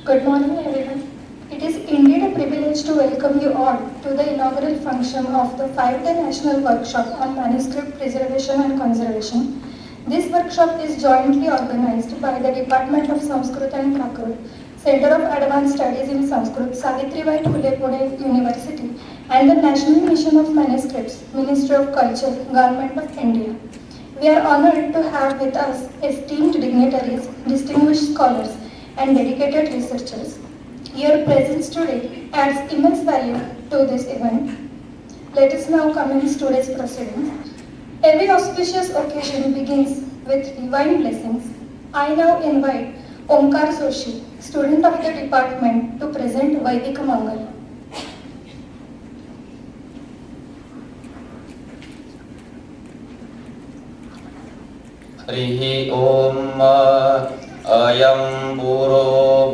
Good morning, everyone. It is indeed a privilege to welcome you all to the inaugural function of the 5-day National Workshop on Manuscript Preservation and Conservation. This workshop is jointly organized by the Department of Sanskrit and Prakrit, Center of Advanced Studies in Sanskrit, SAVITRIBAI PHULE Pune University, and the National Mission of Manuscripts, Ministry of Culture, Government of India. We are honored to have with us esteemed dignitaries, distinguished scholars, and dedicated researchers. Your presence today adds immense value to this event. Let us now commence today's proceedings. Every auspicious occasion begins with divine blessings. I now invite Omkar Soshi, student of the department, to present Vaidika Mangal. हरिः ओम अयं पुरो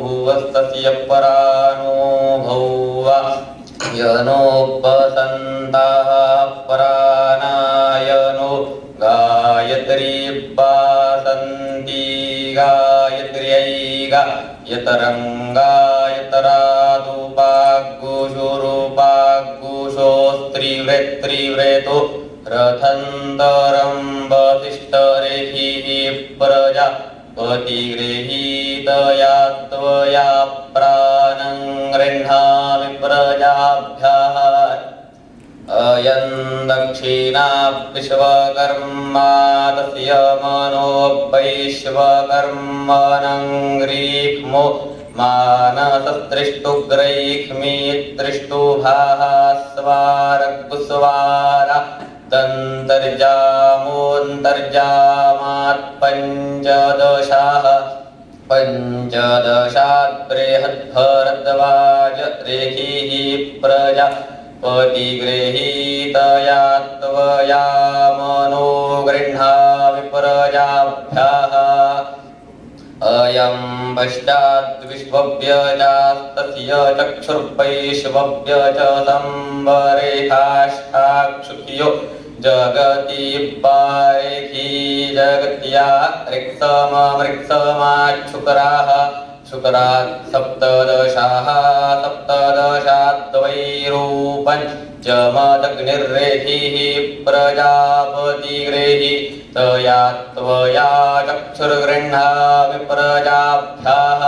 भुवस्तस्य परानो भौवा यनोपसन्ताः परानायनो गायत्री वासन्ति गायत्र्यै गायतरादुपाग्गुषुरूपाग्गुषोस्त्रिव्रेत्रिव्रेतो रथन्तरं वसिष्ठरेहिः प्रजापतिगृहीतया त्वया प्राणं गृह्णामि प्रजाभ्यः अयं दक्षिणा विश्वकर्मा तस्य मनो वैश्वकर्मणं गृह्मो मानसस्त्रिष्टुग्रैह्मीत्रिष्टुभाः स्वारकुस्वारा दन्तर्जामोऽन्तर्जामात् पञ्चदशाः पञ्चदशात् बृहद्भरद्वाज रेखिः प्रजापतिगृहीतया त्वया मनो गृह्णामि प्रजाभ्यः अयं पश्चाद्विश्वव्यजास्तस्य चक्षुर्वैश्वव्य च संवरेखाष्टाक्षुख्यो जगति पारेखी जगत्या ऋक्समृक्समाच्छुकराः शुकरात् सप्तदशाः सप्तदशाद्वैरूपं जमदग्निर्रेहिः प्रजापतिगृहीतया त्वया चक्षुर्गृह्णामि प्रजाभ्यः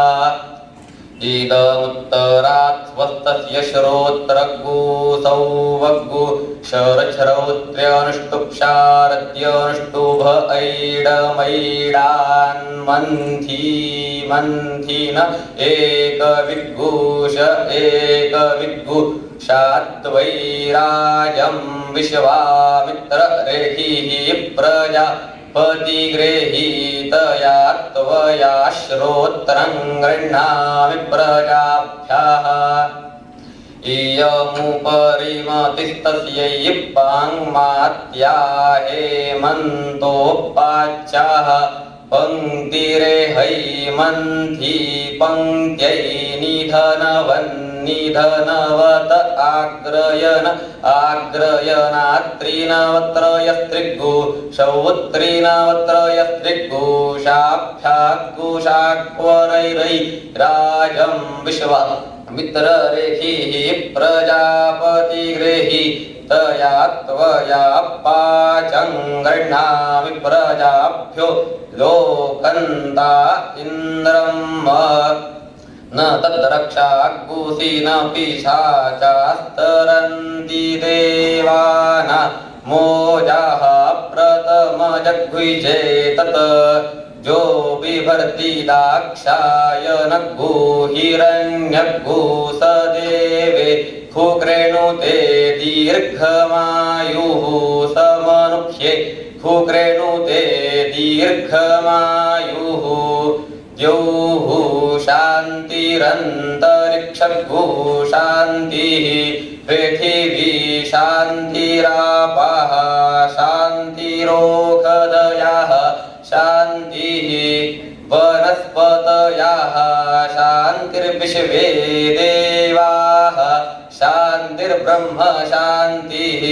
इदमुत्तरात् स्वस्तस्य श्रोत्रगुसौवग्गु शरच्छ्रौत्र्यनुष्टुप्शारद्यनुष्टुभ ऐडमैडान्मन्थीन एकविग्गुष एकविग्गुषाद्वैराजं विश्वामित्ररेहिः प्रजापतिगृहीतया त्वया श्रोत्रं गृह्णामि प्रजाभ्यः इयमुपरिमतिस्तस्यै पाङ्मात्या हेमन्तोपाच्चाः पङ्क्तिरेहैमन्थी पङ्क्त्यै निधनवन्निधनवत आग्रयनात्रिनवत्रयस्त्रिग्गुषौत्रिनवत्रयस्त्रिग्गुषाभ्याग्गुषाक्वरैरैराजं विश्वा मित्ररेखिः प्रजापतिगृहीतया त्वया पाचं गृह्णामि प्रजाभ्यो लोकन्ता इन्द्रं न तद्रक्षाग्गुसी न पिशाचास्तरन्ति देवान मोजाः प्रथमजग्विजे तत् जो बिभर्ति दाक्षायनग्गु हिरण्यग्गु स देवे खुक्रेणुते दीर्घमायुः स मनुष्ये खुक्रेणुते दीर्घमायुः द्यौः शान्तिरन्तरिक्षग्गु शान्तिः पृथिवी शान्तिरापः शान्तिरोषधयः शान्तिः वनस्पतयः शान्तिर्विश्वे देवाः शान्तिर्ब्रह्म शान्तिः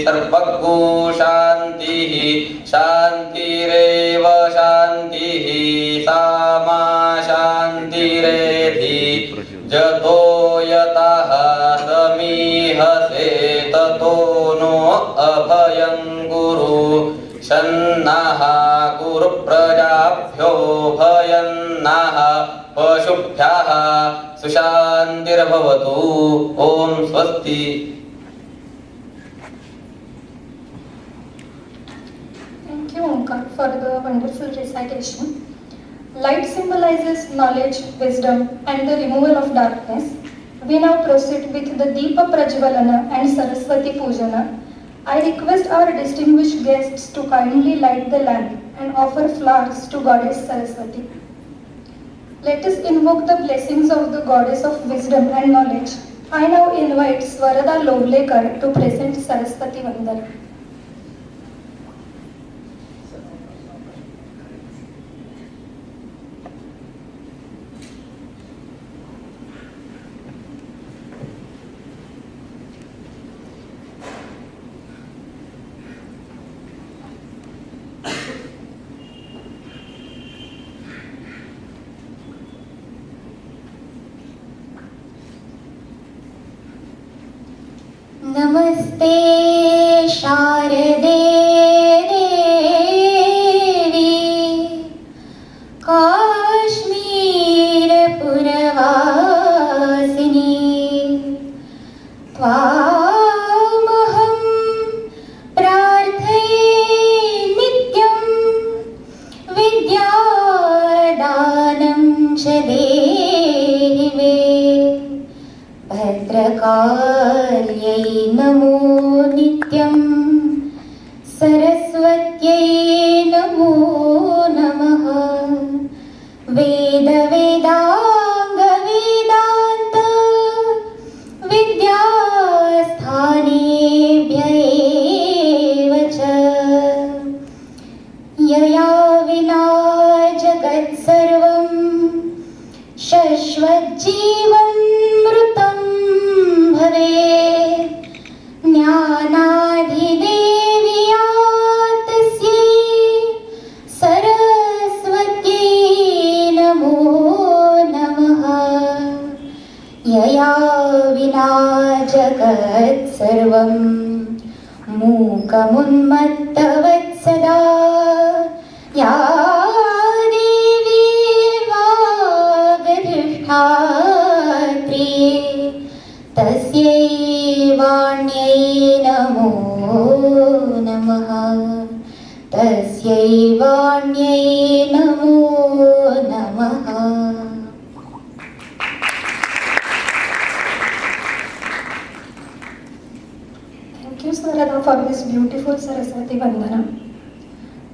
सर्वज्ञो शान्तिः शान्तिरेव शान्तिः सामा शान्तिरेधि जतो यतः समीहसे ततो नो अभयं कुरु शन्नः कुरु प्रजाभ्यो भयन्नः पशुभ्यः सुशान्तिर्भवतु ओम स्वस्ति. Thank you, Omkar, for the wonderful recitation. Light symbolizes knowledge, wisdom, and the removal of darkness. We now proceed with the Deepa Prajvalana and Saraswati Pujana. I request our distinguished guests to kindly light the lamp and offer flowers to Goddess Saraswati. Let us invoke the blessings of the Goddess of wisdom and knowledge. I now invite Swarada Lovlekar to present Saraswati Vandana. नमस्ते शारदे देवी काश्मीरपुरवासिनी त्वामहं प्रार्थये नित्यं विद्यादानं च देहि मे भद्रकाल्यै नमो नित्यं सरस्वत्यै नमो नमः वेद वेदांग वेदान्त विद्यास्थानेभ्य एव च यया विना जगत्सर्वं शश्वज्जीवं मृतं भवेत् ज्ञानाधिदेव्या तस्यै सरस्वत्यै नमो नमः यया विना जगत्सर्वं मूकमुन्मत्तवत्सदा या देवी वागधिष्ठात्री तस्यै वाण्यै नमो नमः तस्यै वाण्यै नमो नमः. Thank you, Sarada, for this beautiful Saraswati Vandana.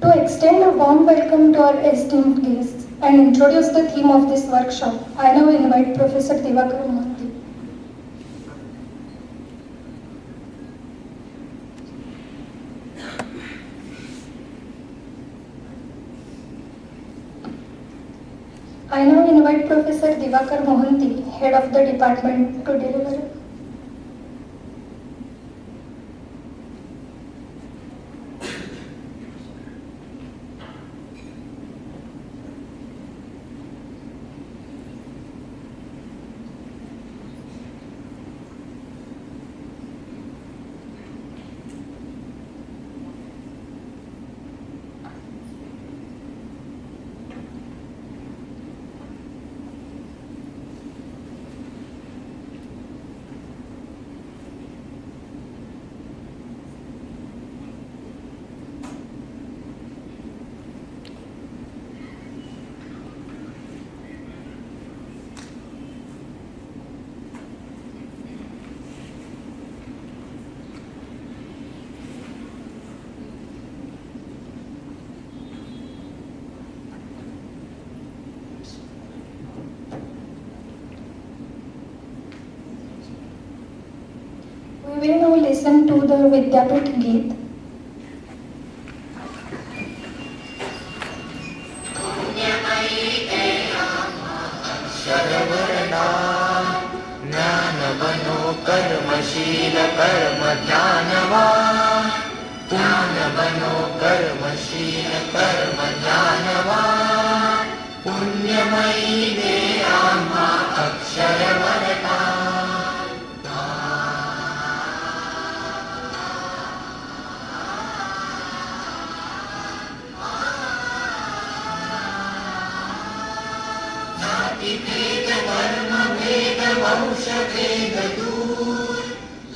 To extend a warm welcome to our esteemed guests and introduce the theme of this workshop, I now invite Professor Divakar Mohanty. I now invite Professor Divakar Mohanty, Head of the Department, to deliver. We will now listen to the Vidyapit Geet. ज्ञानवनो कर्मशील कर्म ज्ञानवान् ज्ञानवनो कर्मशील कर्म ज्ञानवान् पुण्यमयी देहाम्हा अक्षरवरदा भेद धर्म भेद वंश भेद दूर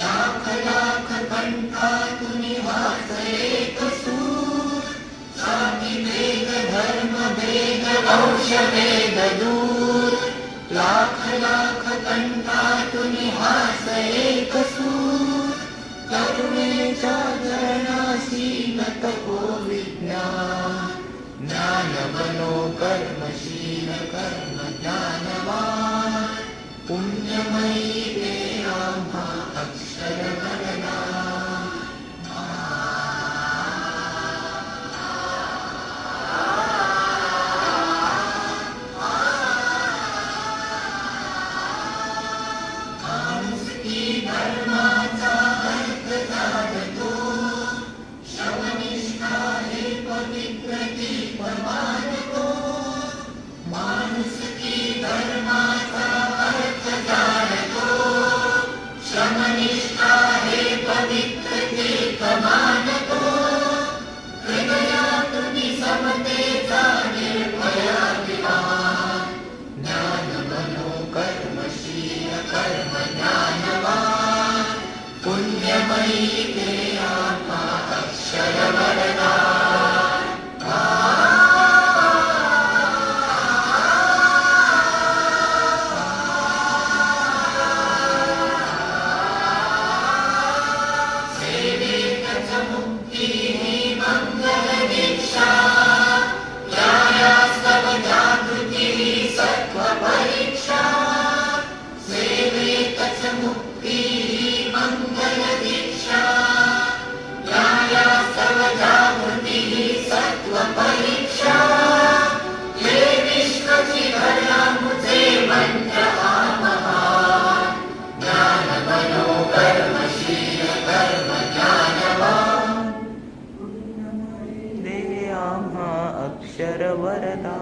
लाख लाख कंठा तुनि हाथ एक सूर जाति भेद धर्म भेद वंश भेद दूर लाख लाख कंठा तुनि हाथ एक सूर करुणेचा धरणासीन तपो विज्ञान ज्ञान बनो कर्मशील कर्म ज्ञानवान पुण्यमयी ते आम्हा अक्षर वरदा माणुसकी धर्माचा अर्थ जाणतो शवनिष्ठा हे पवित्र दीप मानतो माणुसकी धर्माचा अर्थ जाणतो शमनिष्ठा हे पवित्र दीप मानतो हृदयातुनि समतेचा निर्भयाभिमान ज्ञान बनो कर्मशील कर्म ज्ञानवान पुण्यमयी ते आत्मा अक्षर वरदा अक्षर वरदा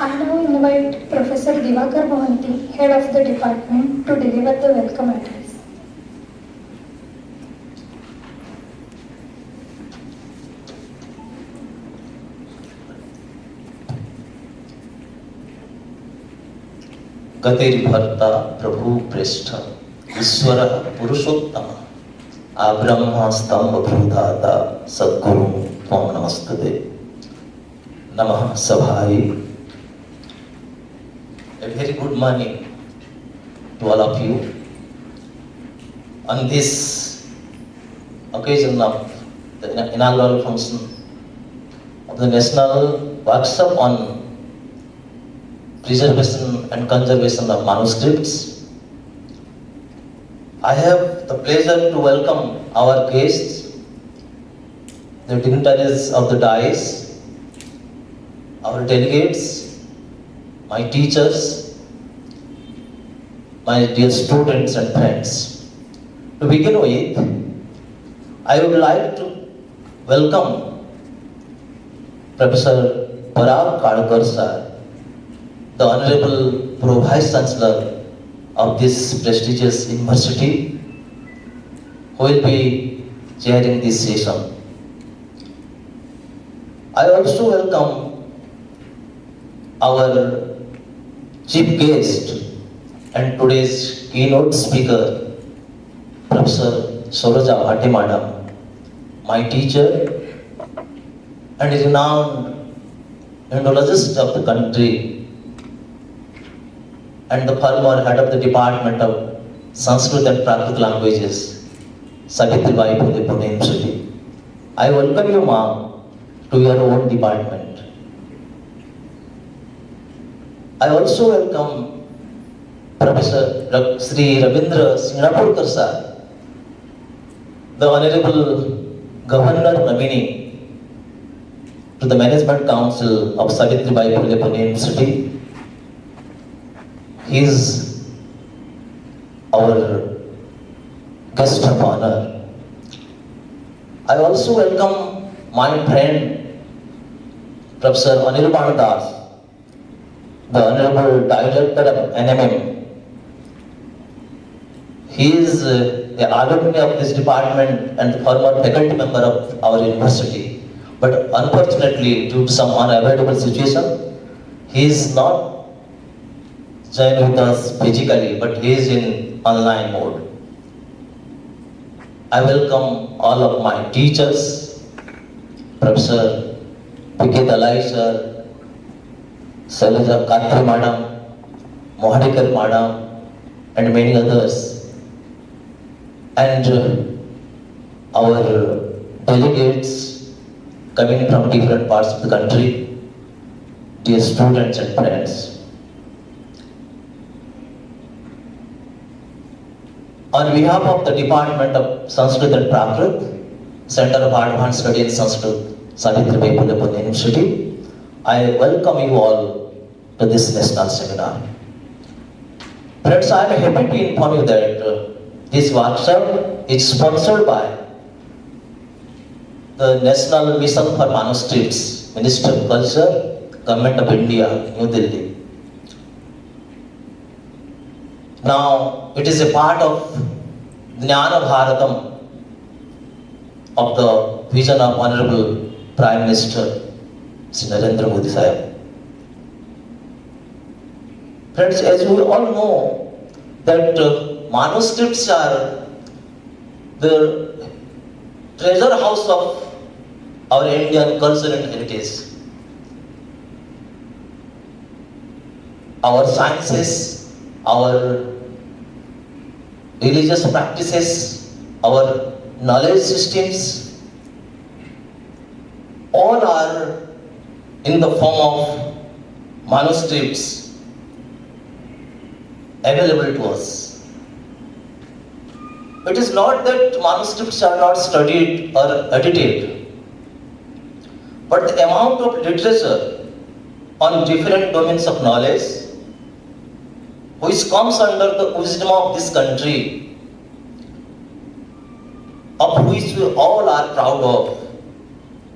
I now invite Professor Divakar Mohanty, Head of the Department, to deliver the welcome address. गतिर्भर्ता प्रभु प्रेष्ठ ईश्वर पुरुषोत्तम आब्रह्म स्तंभ भूधाता सद्गुरु त्वं नमस्तुते नमः सभाय. A very good morning to all of you on this occasion of the inaugural function of the National Workshop on Preservation and Conservation of Manuscripts. I have the pleasure to welcome our guests, the dignitaries of the dais, our delegates, my teachers, my dear students and friends. To begin with, I would like to welcome Professor Parag Kalkar sir, the Honorable Pro Vice Chancellor of this prestigious university, who will be chairing this session. I also welcome our chief guest and today's keynote speaker, Professor Saroja Bhate Madam, my teacher and renowned Indologist of the country and the former head of the Department of Sanskrit and Prakrit languages, SAVITRIBAI Pune University. I welcome you, ma'am, to your own department. I also welcome Professor Shri Ravindra Shingnapurkar sir, the Honorable Governor nominee to the Management Council of SAVITRIBAI Pune University. He is our guest of honor. I also welcome my friend, Professor Anirban, the Honorable Director of NMM. He is an alumni of this department and former faculty member of our university. But unfortunately, due to some unavoidable situation, he is not joined with us physically, but he is in online mode. I welcome all of my teachers, Professor P.K. Dalai sir, Saroja Madam, Mohadikar Madam, and many others, and our delegates coming from different parts of the country, dear students and friends. On behalf of the Department of Sanskrit and Prakrit, Center of Advanced Study in Sanskrit, SAVITRIBAI Pune University, I welcome you all to this national seminar. Friends, I am happy to inform you that this workshop is sponsored by the National Mission for Manuscripts, Ministry of Culture, Government of India, New Delhi. Now, it is a part of Jnana Bharatam of the vision of Honorable Prime Minister Shri Narendra Modi Sahib. Friends, as we all know that manuscripts are the treasure house of our Indian culture and heritage. Our sciences, our religious practices, our knowledge systems, all are in the form of manuscripts available to us. It is not that manuscripts are not studied or edited, but the amount of literature on different domains of knowledge which comes under the wisdom of this country, of which we all are proud of,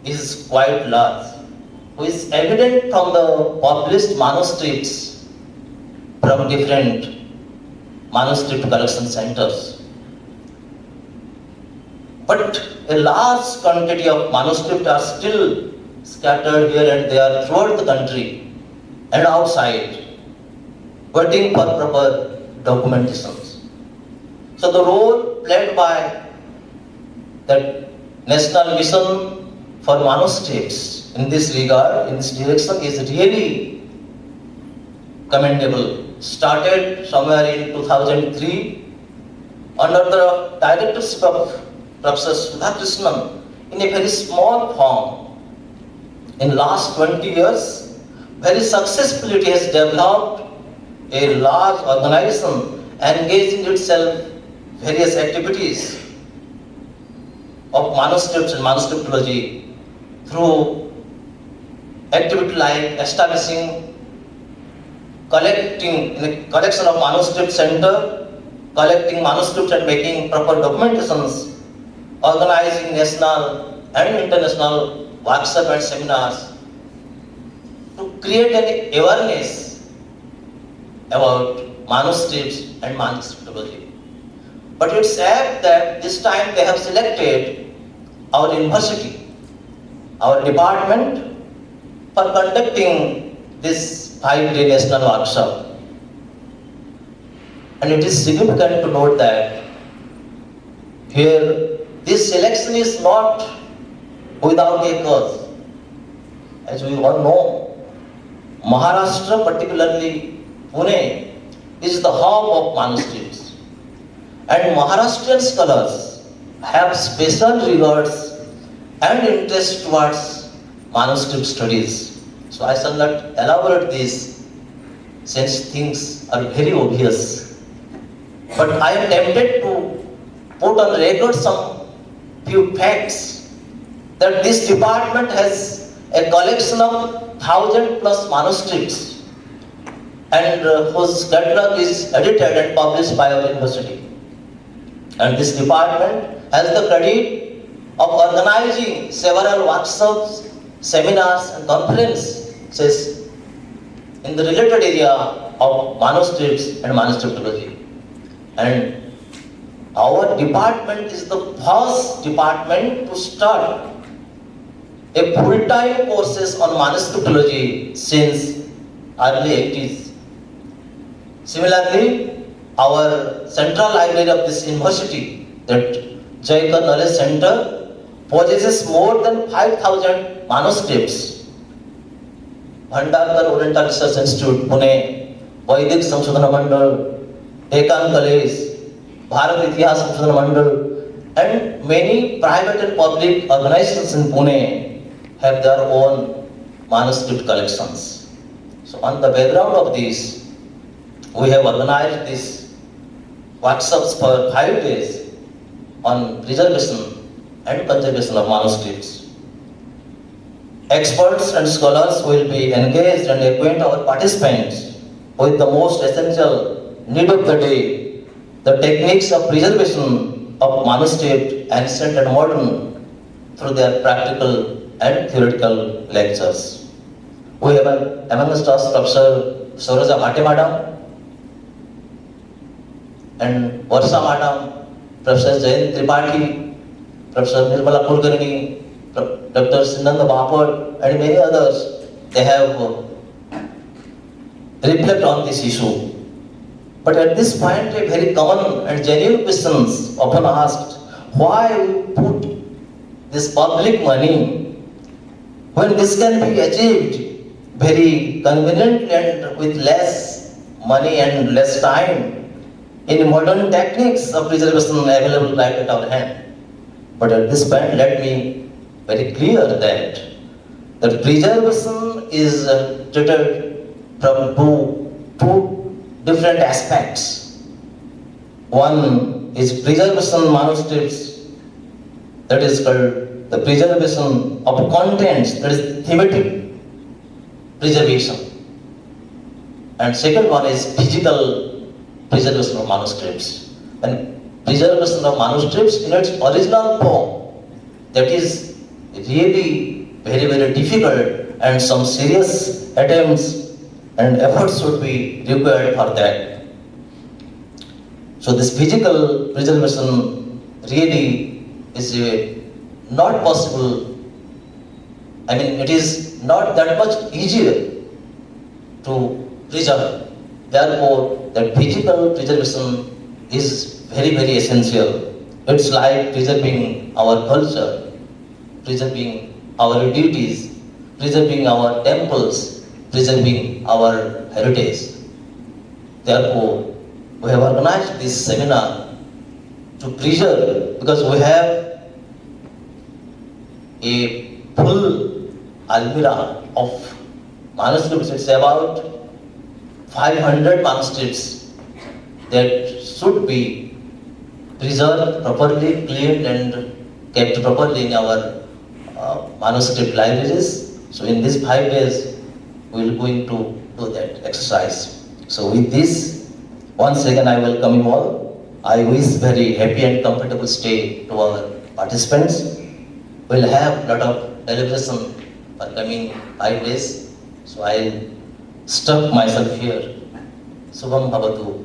is quite large, which is evident from the published manuscripts from different manuscript collection centers. But a large quantity of manuscripts are still scattered here and there throughout the country and outside, waiting for proper documentations. So the role played by the National Mission for Manuscripts in this regard, in this direction, is really commendable. Started somewhere in 2003 under the directorship of Professor Sudhakrishnan in a very small form. In last 20 years, very successfully it has developed a large organization engaging itself various activities of manuscripts and manuscriptology through activity like establishing, collecting in a collection of manuscript center, collecting manuscripts and making proper documentations, organizing national and international workshops and seminars to create an awareness about manuscripts and manuscriptology. But it's sad that this time they have selected our university, our department, for conducting this 5-day national workshop. And it is significant to note that here this selection is not without a cause. As we all know, Maharashtra, particularly Pune, is the hub of manuscripts, and Maharashtrian scholars have special regards and interest towards manuscript studies. So I shall not elaborate this since things are very obvious. But I am tempted to put on record some few facts that this department has a collection of 1,000+ manuscripts and whose catalog is edited and published by our university. And this department has the credit of organizing several workshops, seminars and conferences in the related area of manuscripts and manuscriptology. And our department is the first department to start a full-time courses on manuscriptology since early 80s. Similarly, our central library of this university, that Jaikar Knowledge Center, possesses more than 5,000 manuscripts. Bhandarkar Oriental Research Institute, Pune, Vaidik Samshodhana Mandal, Dekan College, Bharat Itihas Samshodhana Mandal, and many private and public organizations in Pune have their own manuscript collections. So on the background of this, we have organized these workshops for 5 days on preservation and conservation of manuscripts. Experts and scholars will be engaged and acquaint our participants with the most essential need of the day, the techniques of preservation of manuscript, ancient and modern, through their practical and theoretical lectures. We have amongst us Professor Saroja Bhate Madam and Varsha Madam, Professor Jayan Tripathi, Professor Nirmala Kulkarni, Dr. Sinanda Bapad, and many others. They have reflected on this issue. But at this point, a very common and genuine questions often asked: why we put this public money when this can be achieved very conveniently and with less money and less time in modern techniques of preservation available right at our hand? But at this point, let me very clear that preservation is treated from two different aspects. One is preservation manuscripts, that is called the preservation of contents, that is thematic preservation. And second one is physical preservation of manuscripts. And preservation of manuscripts in its original form, that is really very, very difficult, and some serious attempts and efforts should be required for that. So this physical preservation really is not possible. I mean, it is not that much easier to preserve. Therefore, that physical preservation is very, very essential. It's like preserving our culture, preserving our deities, preserving our temples, preserving our heritage. Therefore, we have organized this seminar to preserve, because we have a full almirah of manuscripts. It's about 500 manuscripts that should be preserved properly, cleaned and kept properly in our manuscript libraries. So in these 5 days, we are going to do that exercise. So with this, once again I welcome you all. I wish very happy and comfortable stay to our participants. We'll have a lot of deliberation for coming 5 days. So I'll stop myself here. Subham Bhavatu.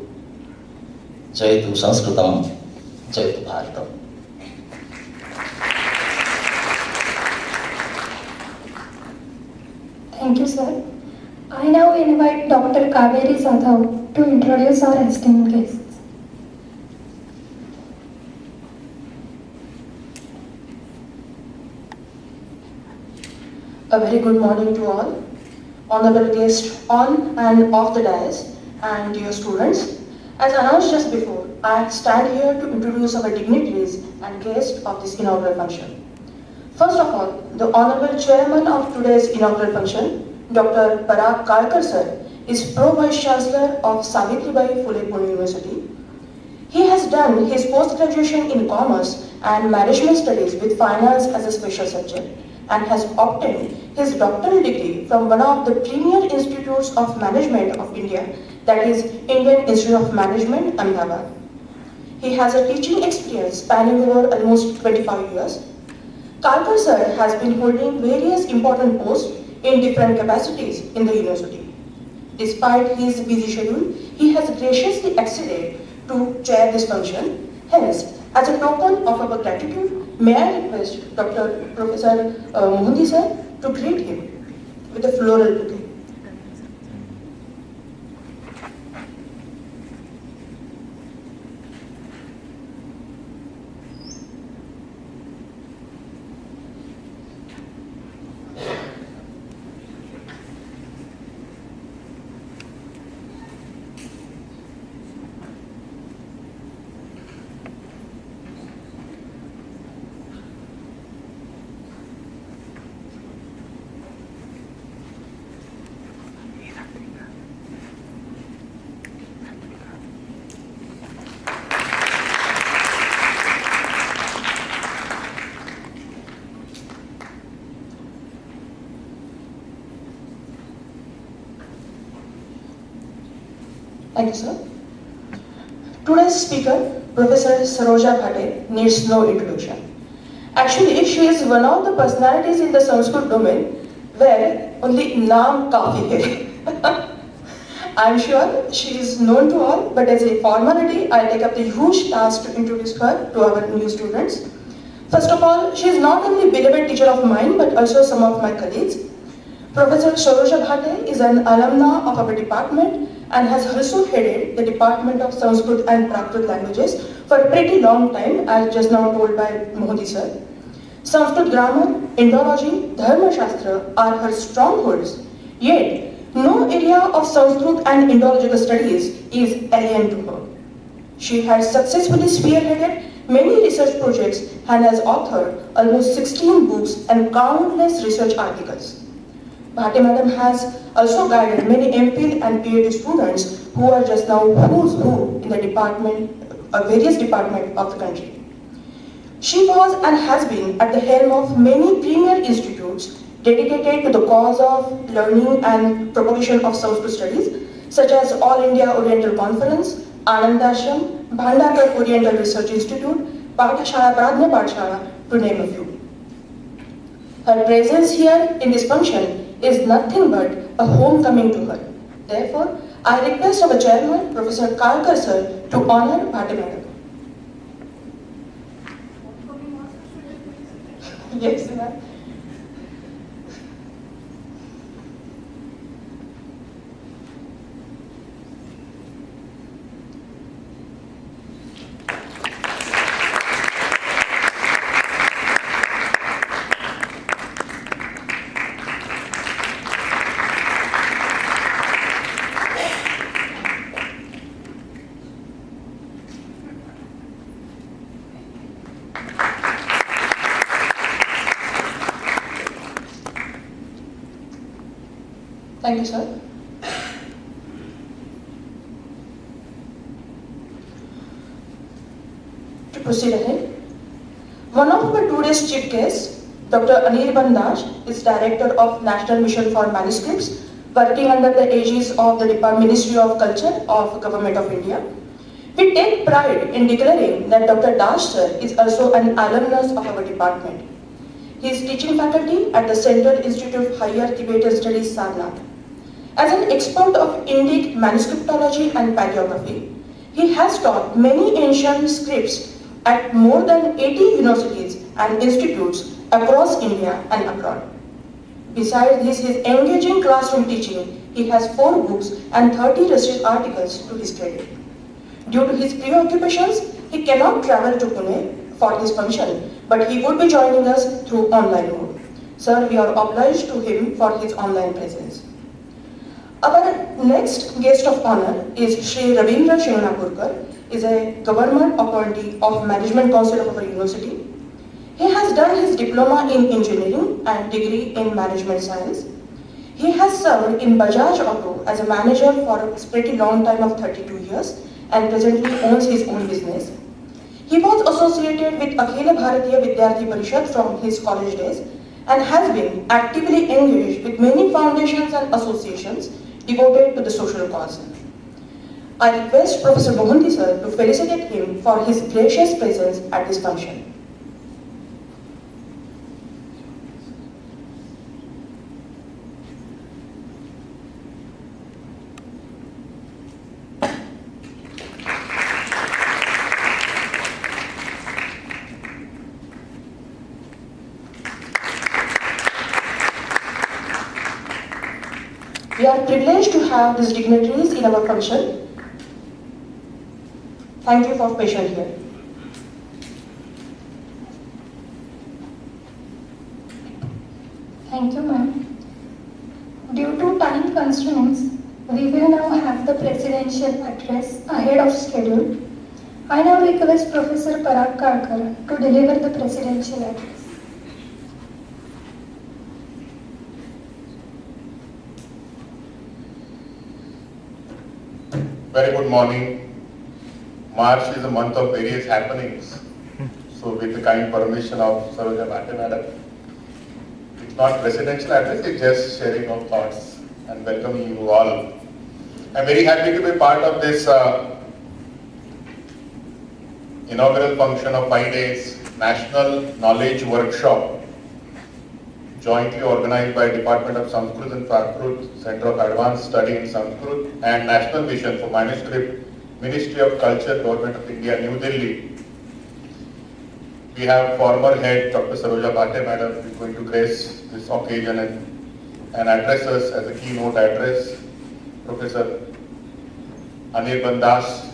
Jayatu Sanskritam. Jayatu Bharatam. Thank you, sir. I now invite Dr. Kaveri Sadhav to introduce our esteemed guests. A very good morning to all, honorable guests on and off the dais, and dear students. As announced just before, I stand here to introduce our dignitaries and guests of this inaugural function. First of all, the honorable chairman of today's inaugural function, Dr. Parag Kalkar sir, is Pro Vice Chancellor of SAVITRIBAI PHULE Pune University. He has done his post-graduation in Commerce and Management Studies with Finance as a special subject, and has obtained his doctoral degree from one of the premier institutes of management of India, that is Indian Institute of Management, Ahmedabad. He has a teaching experience spanning over almost 25 years. Kalkar sir has been holding various important posts in different capacities in the university. Despite his busy schedule, he has graciously acceded to chair this function. Hence, as a token of our gratitude, may I request Professor Mohanty sir to greet him with a floral bouquet. Thank you, sir. Today's speaker, Professor Saroja Bhate, needs no introduction. Actually, she is one of the personalities in the Sanskrit domain where only naam kafi hai. I'm sure she is known to all, but as a formality, I take up the huge task to introduce her to our new students. First of all, she is not only a beloved teacher of mine, but also some of my colleagues. Professor Saroja Bhate is an alumna of our department and has also headed the Department of Sanskrit and Prakrit languages for a pretty long time, as just now told by Mohanty sir. Sanskrit grammar, Indology, Dharma Shastra are her strongholds, yet no area of Sanskrit and Indological studies is alien to her. She has successfully spearheaded many research projects and has authored almost 16 books and countless research articles. Bhate madam has also guided many MPhil and PhD students who are just now who's who in the various departments of the country. She was and has been at the helm of many premier institutes dedicated to the cause of learning and propagation of Sanskrit studies, such as All India Oriental Conference, Anandashram, Bhandakar Oriental Research Institute, Pathashala Pradnya Pathshala, to name a few. Her presence here in this function is nothing but a homecoming to her. Therefore, I request our chairman, Professor Kalkar sir, to honor Bhate madam. Yes, ma'am. Thank you, sir. To proceed ahead, one of our today's chief guests, Dr. Anirban is Director of National Mission for Manuscripts, working under the aegis of the Ministry of Culture of Government of India. We take pride in declaring that Dr. Dash sir is also an alumnus of our department. He is teaching faculty at the Central Institute of Higher Tibetan Studies, Sarnath. As an expert of Indic manuscriptology and paleography, he has taught many ancient scripts at more than 80 universities and institutes across India and abroad. Besides his engaging classroom teaching, he has 4 books and 30 research articles to his credit. Due to his preoccupations, he cannot travel to Pune for his function, but he would be joining us through online mode. Sir, we are obliged to him for his online presence. Our next guest of honor is Shri Ravindra Shingnapurkar, is a government appointee of Management Council of our university. He has done his diploma in engineering and degree in management science. He has served in Bajaj Auto as a manager for a pretty long time of 32 years and presently owns his own business. He was associated with Akhila Bharatiya Vidyarthi Parishad from his college days and has been actively engaged with many foundations and associations devoted to the social cause. I request Professor Mohanty sir to felicitate him for his gracious presence at this function. We are privileged to have these dignitaries in our function. Thank you for patience here. Thank you, ma'am. Due to time constraints, we will now have the presidential address ahead of schedule. I now request Professor Parag Kalkar to deliver the presidential address. Very good morning. March is a month of various happenings. So with the kind permission of Saroja Bhate madam, it's not presidential address, it's just sharing of thoughts and welcoming you all. I'm very happy to be part of this inaugural function of 5 days National Knowledge Workshop, jointly organized by Department of Sanskrit and Prakrit, Center of Advanced Study in Sanskrit, and National Mission for Manuscript, Ministry of Culture, Government of India, New Delhi. We have former head Dr. Saroja Bhate madam who is going to grace this occasion and address us as a keynote address. Professor Anirban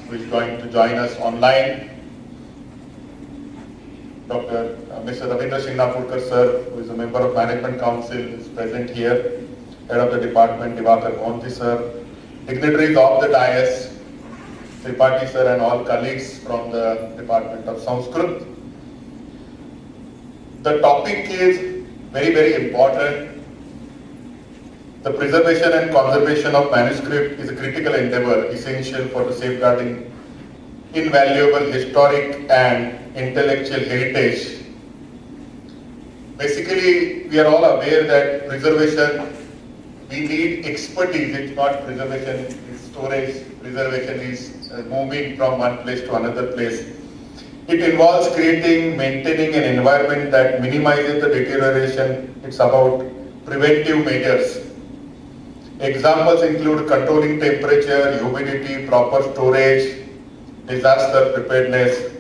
who is going to join us online. Mr. Ravindra Shingnapurkar sir, who is a member of Management Council, is present here. Head of the department, Mohanty sir. Dignitaries of the dais, Tripathi sir and all colleagues from the Department of Sanskrit. The topic is very, very important. The preservation and conservation of manuscript is a critical endeavor essential for the safeguarding invaluable historic and intellectual heritage. Basically, we are all aware that preservation, we need expertise. It's not preservation, it's storage. Preservation is moving from one place to another place. It involves creating, maintaining an environment that minimizes the deterioration. It's about preventive measures. Examples include controlling temperature, humidity, proper storage, disaster preparedness.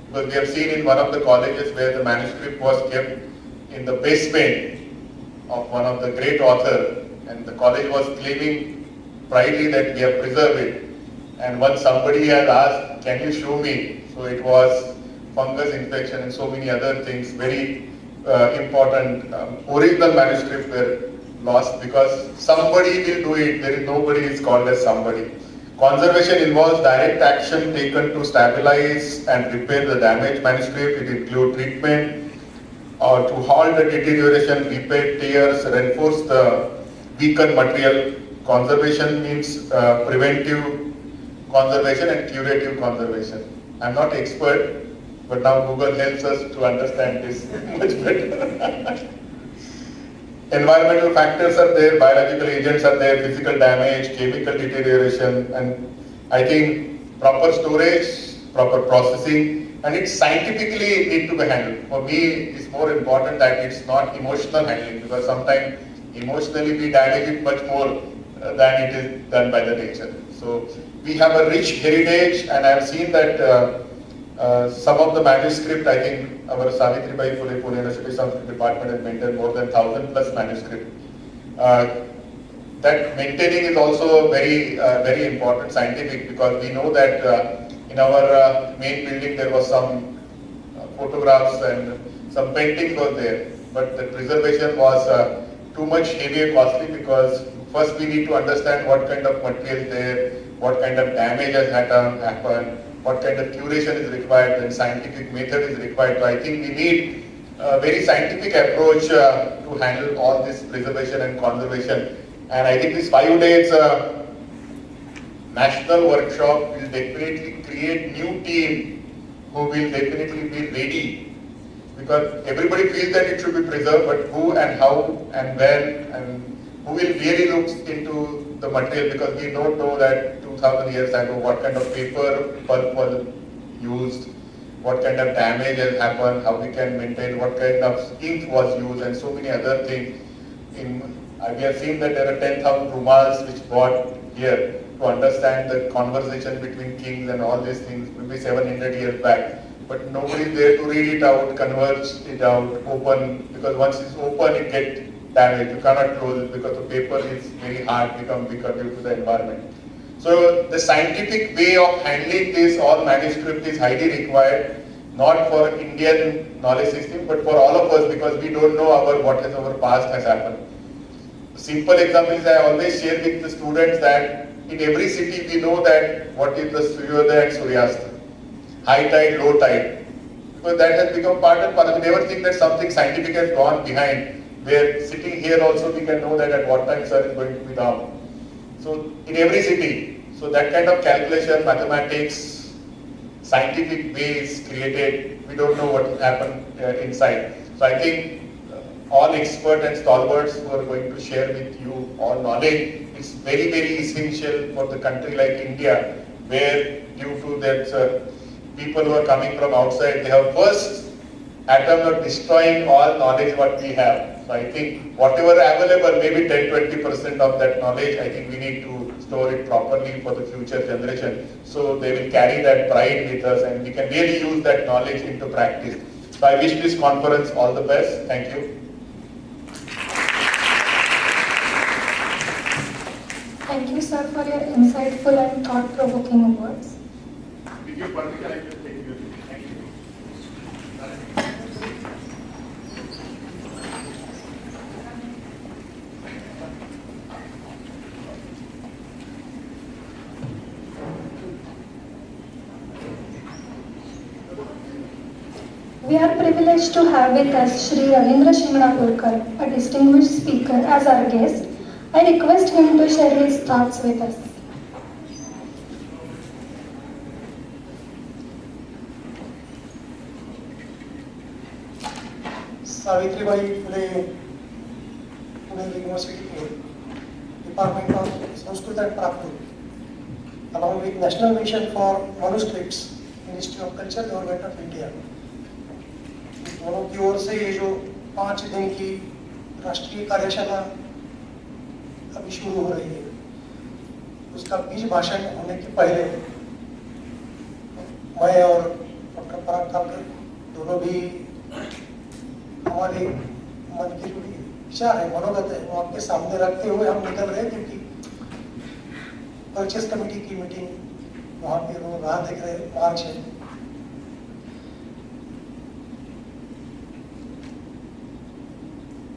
Because we have seen in one of the colleges where the manuscript was kept in the basement of one of the great authors, and the college was claiming proudly that we have preserved it. And once somebody had asked, can you show me? So it was fungus infection and so many other things, very important. Original manuscripts were lost because somebody will do it. There is nobody is called as somebody. Conservation involves direct action taken to stabilize and repair the damaged manuscript. It includes treatment or to halt the deterioration, repair tears, reinforce the weakened material. Conservation means preventive conservation and curative conservation. I'm not expert, but now Google helps us to understand this much better. Environmental factors are there, biological agents are there, physical damage, chemical deterioration, and I think proper storage, proper processing, and it scientifically need to be handled. For me, it's more important that it's not emotional handling, because sometimes emotionally we damage it much more than it is done by the nature. So we have a rich heritage, and I've seen that some of the manuscript, I think our SAVITRIBAI PHULE Pune University Sanskrit Department has maintained more than 1,000+ manuscript. That maintaining is also very, very important scientific, because we know that in our main building there was some photographs and some paintings were there, but the preservation was too much heavy and costly, because first we need to understand what kind of material is there, what kind of damage has happened, what kind of curation is required, and scientific method is required. So I think we need a very scientific approach to handle all this preservation and conservation. And I think this 5 days national workshop will definitely create new team who will definitely be ready, because everybody feels that it should be preserved, but who and how and when and who will really look into the material, because we don't know that 2000 years ago what kind of paper pulp was used, what kind of damage has happened, how we can maintain, what kind of ink was used, and so many other things. We have seen that there are 10,000 rumals which brought here to understand the conversation between kings and all these things, maybe 700 years back. But nobody is there to read it out, convert it out, open, because once it's open it gets damaged. You cannot close it because the paper is very hard, become bigger due to the environment. So the scientific way of handling this all manuscript is highly required, not for Indian knowledge system, but for all of us, because we don't know what has our past has happened. Simple example is I always share with the students that in every city we know that what is the Suryodaya and Suryasta, high tide, low tide, because that has become part and parcel. We never think that something scientific has gone behind, where sitting here also we can know that at what time sun is going to be down. So in every city, so that kind of calculation, mathematics, scientific ways created, we don't know what happened inside. So I think all experts and stalwarts who are going to share with you all knowledge is very, very essential for the country like India, where due to that people who are coming from outside, they have first attempt at destroying all knowledge what we have. So I think whatever available, maybe 10-20% of that knowledge, I think we need to store it properly for the future generation. So they will carry that pride with us and we can really use that knowledge into practice. So I wish this conference all the best. Thank you. Thank you, sir, for your insightful and thought-provoking words. With your permission, I will take you. Thank you. We are privileged to have with us Shri Ravindra Shingnapurkar, a distinguished speaker, as our guest. I request him to share his thoughts with us. Savitribai Phule Pune university के department of Sanskrit and Prakrit along with National Mission for Manuscripts, Ministry of Culture, Government of India. दोनों की ओर से ये जो 5 दिन की राष्ट्रीय कार्यशाला अभी शुरू हो रही है, उसका बीज भाषण होने के पहले मैं और डॉक्टर पराग कालकर दोनों भी हमारे मन की जो विचार है, मनोगत है, वो आपके सामने रखते हुए हम निकल रहे हैं, क्योंकि परचेस कमेटी की मीटिंग वहाँ पे लोग राह देख रहे हैं, मार्च है।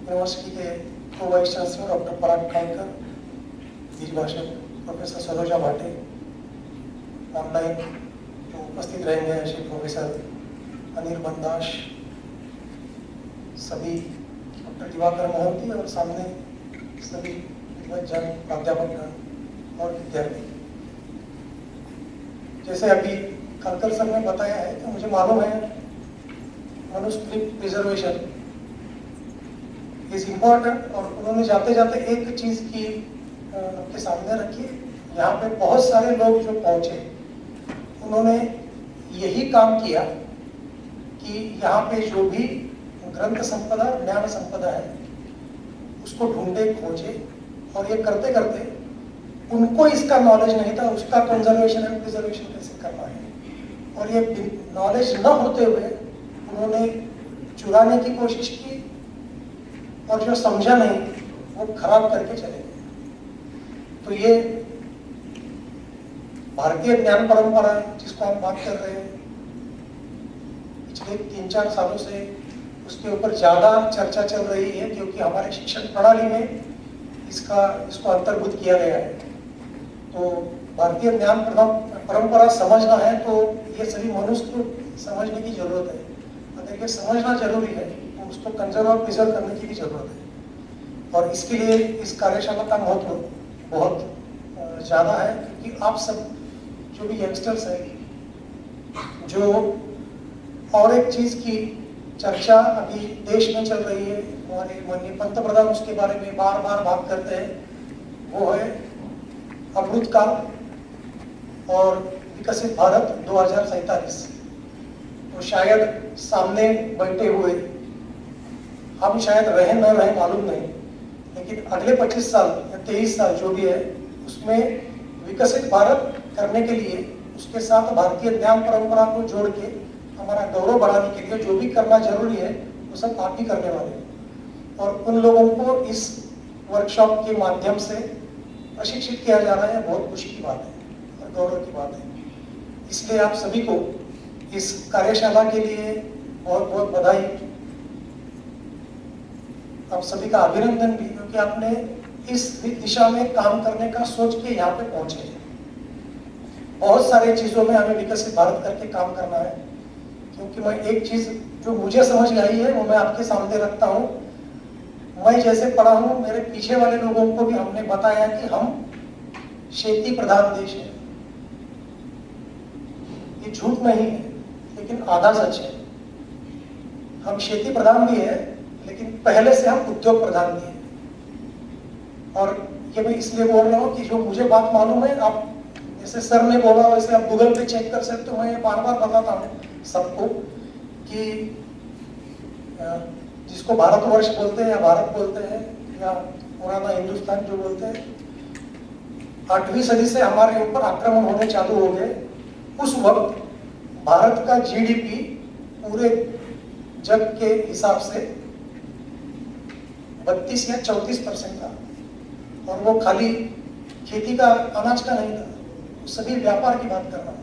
यूनिवर्सिटी के को वाइस चांसलर डॉक्टर पराग कालकर, बीज भाषण प्रोफेसर सरोजा भाटे, ऑनलाइन जो उपस्थित रहेंगे श्री प्रोफेसर अनिर्बन, सभी डॉक्टर दिवाकर मोहंती और सामने सभी विद्वज्जन, प्राध्यापक और विद्यार्थी। जैसे अभी कलकर सर ने बताया है कि मुझे मालूम है मनुस्क्रिप्ट प्रिजर्वेशन इज इम्पोर्टेंट, और उन्होंने जाते जाते एक चीज की आपके सामने रखी। यहाँ पे बहुत सारे लोग जो पहुंचे उन्होंने यही काम किया कि यहाँ पे जो भी ग्रंथ संपदा, ज्ञान संपदा है उसको ढूंढे, खोजे, और ये करते करते उनको इसका नॉलेज नहीं था उसका कंजर्वेशन एंड प्रिजर्वेशन कैसे करना है, और ये नॉलेज न होते हुए उन्होंने चुराने की कोशिश की और जो समझा नहीं वो खराब करके चले गए। तो ये भारतीय ज्ञान परंपरा जिसको हम बात कर रहे हैं, पिछले 3-4 सालों से उसके ऊपर ज्यादा चर्चा चल रही है, क्योंकि हमारे शिक्षण प्रणाली में इसको अंतर्भूत किया गया है। तो भारतीय ज्ञान परंपरा समझना है तो ये सभी मनुस्क्रिप्ट समझने की जरूरत है। अगर ये समझना जरूरी है तो उसको कंजर्व और प्रिजर्व करने की भी जरूरत है, और इसके लिए इस कार्यशाला का महत्व बहुत ज्यादा है, क्योंकि आप सब जो भी यंगस्टर्स हैं जो और एक चीज की चर्चा अभी देश में चल रही है, हमारे माननीय पंतप्रधान उसके बारे में बार बार बात करते हैं, वो है अमृतकाल और विकसित भारत 2047। तो शायद सामने बैठे हुए हम शायद रहे न रहे मालूम नहीं, लेकिन अगले 25 साल या 23 साल जो भी है उसमें विकसित भारत करने के लिए उसके साथ भारतीय ज्ञान परंपरा को जोड़ के हमारा गौरव बढ़ाने के लिए जो भी करना जरूरी है वो सब आप ही करने वाले हैं। और उन लोगों को इस वर्कशॉप के माध्यम से प्रशिक्षित किया जा रहा है, बहुत खुशी की बात है और गौरव की बात है। इसलिए आप सभी को इस कार्यशाला के लिए बहुत बहुत बधाई, आप सभी का अभिनंदन भी, क्योंकि आपने इस दिशा में काम करने का सोच के यहाँ पे पहुंचे हैं। बहुत सारे चीजों में हमें विकसित भारत करके काम करना है, क्योंकि मैं एक चीज जो मुझे समझ आई है वो मैं आपके सामने रखता हूँ। मैं जैसे पढ़ा हूँ, मेरे पीछे वाले लोगों को भी हमने बताया कि हम खेती प्रधान देश है। ये झूठ नहीं है, लेकिन आधा सच है। हम खेती प्रधान भी है, लेकिन पहले से हम उद्योग प्रधान भी है। और ये मैं इसलिए बोल रहा हूँ कि जो मुझे बात मालूम है, आप जैसे सर ने बोला वैसे आप गूगल पे चेक कर सकते हो। मैं ये बार बार बताता हूँ सबको कि जिसको भारतवर्ष बोलते हैं या भारत बोलते हैं या पुराना हिंदुस्तान जो बोलते हैं, 8वीं सदी से हमारे ऊपर आक्रमण होने चालू हो गए। उस वक्त भारत का जीडीपी पूरे जग के हिसाब से 32 या 34% था, और वो खाली खेती का अनाज का नहीं था, सभी व्यापार की बात कर रहा हूँ।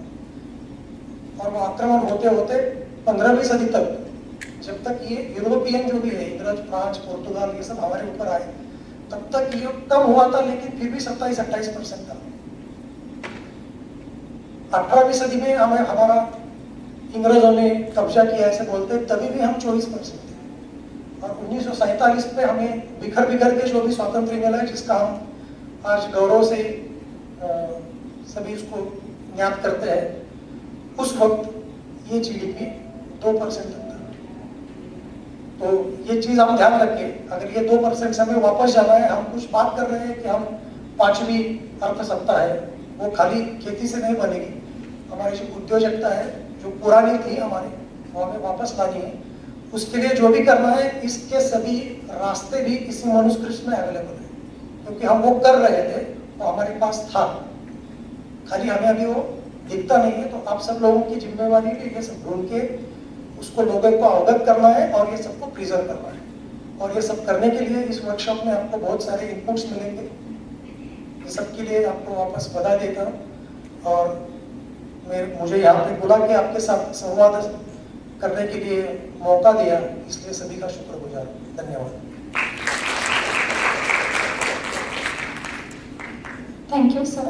और वो आक्रमण होते होते 15वीं सदी तक, जब तक ये यूरोपियन जो भी है, इंग्रज, फ्रांस, पुर्तगाल, ये सब हमारे ऊपर आए, तब तक ये कम हुआ था, लेकिन फिर भी 27-28% था। 18वीं सदी में हमें हमारा इंग्रजों ने कब्जा किया ऐसे बोलते, तभी भी हम 24% थे। और 1947 में हमें बिखर बिखर के जो भी स्वातंत्र्य मिला है, जिसका हम आज गौरव से सभी उसको ज्ञात करते हैं, उस वक्त ये जीडीपी 2% तक था। तो ये चीज हम ध्यान रखें, अगर ये 2% से हमें वापस जाना है, हम कुछ बात कर रहे हैं कि हम 5वीं अर्थसत्ता है, वो खाली खेती से नहीं बनेगी। हमारी जो उद्योजकता है, जो पुरानी थी हमारी, वो हमें वापस लानी है। उसके लिए जो भी करना है, इसके सभी रास्ते भी इस मनुस्क्रिप्ट में अवेलेबल है, क्योंकि हम वो कर रहे थे, वो हमारे पास था, खाली हमें अभी वो दिखता नहीं है। तो आप सब लोगों की जिम्मेवारी है ये सब ढूंढ के उसको लोगों को अवगत करना है और ये सबको प्रिजर्व करना है। और ये सब करने के लिए इस वर्कशॉप में आपको बहुत सारे इनपुट्स मिलेंगे। ये सब के लिए आपको वापस बधाई देता हूँ, और मुझे यहाँ पे बुला के आपके साथ संवाद करने के लिए मौका दिया, इसलिए सभी का शुक्रगुजार हूँ। धन्यवाद। Thank you, sir.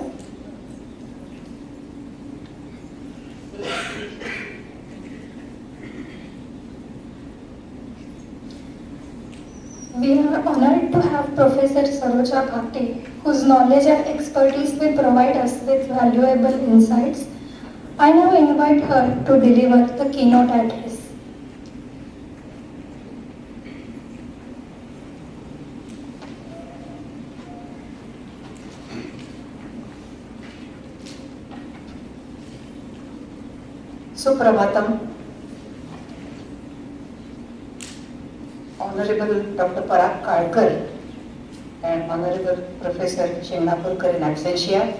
We are honored to have Professor Saroja Bhate, whose knowledge and expertise will provide us with valuable insights. I now invite her to deliver the keynote address. Suprabhatam, Honorable Dr. Parag Kalkar and Honorable Professor Shingnapurkar in absentia,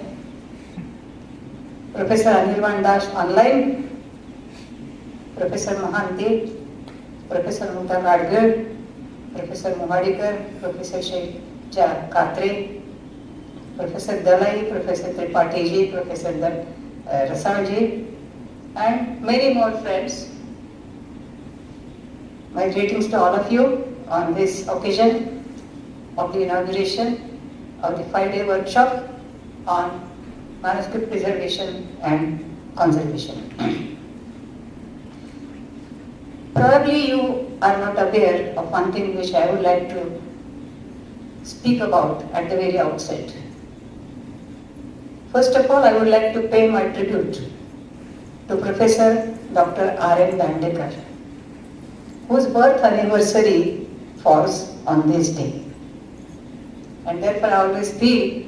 Professor Anirban online, Professor Mahante, Professor Muta Gadgar, Professor Mohadikar, Professor Shri, Professor Dalai, Professor Tripathi, Professor Rasalji, and many more friends. My greetings to all of you on this occasion of the inauguration of the 5-day workshop on manuscript preservation and conservation. Probably you are not aware of one thing which I would like to speak about at the very outset. First of all, I would like to pay my tribute to Professor Dr. R.M. Dandekar, whose birth anniversary falls on this day. And therefore I always feel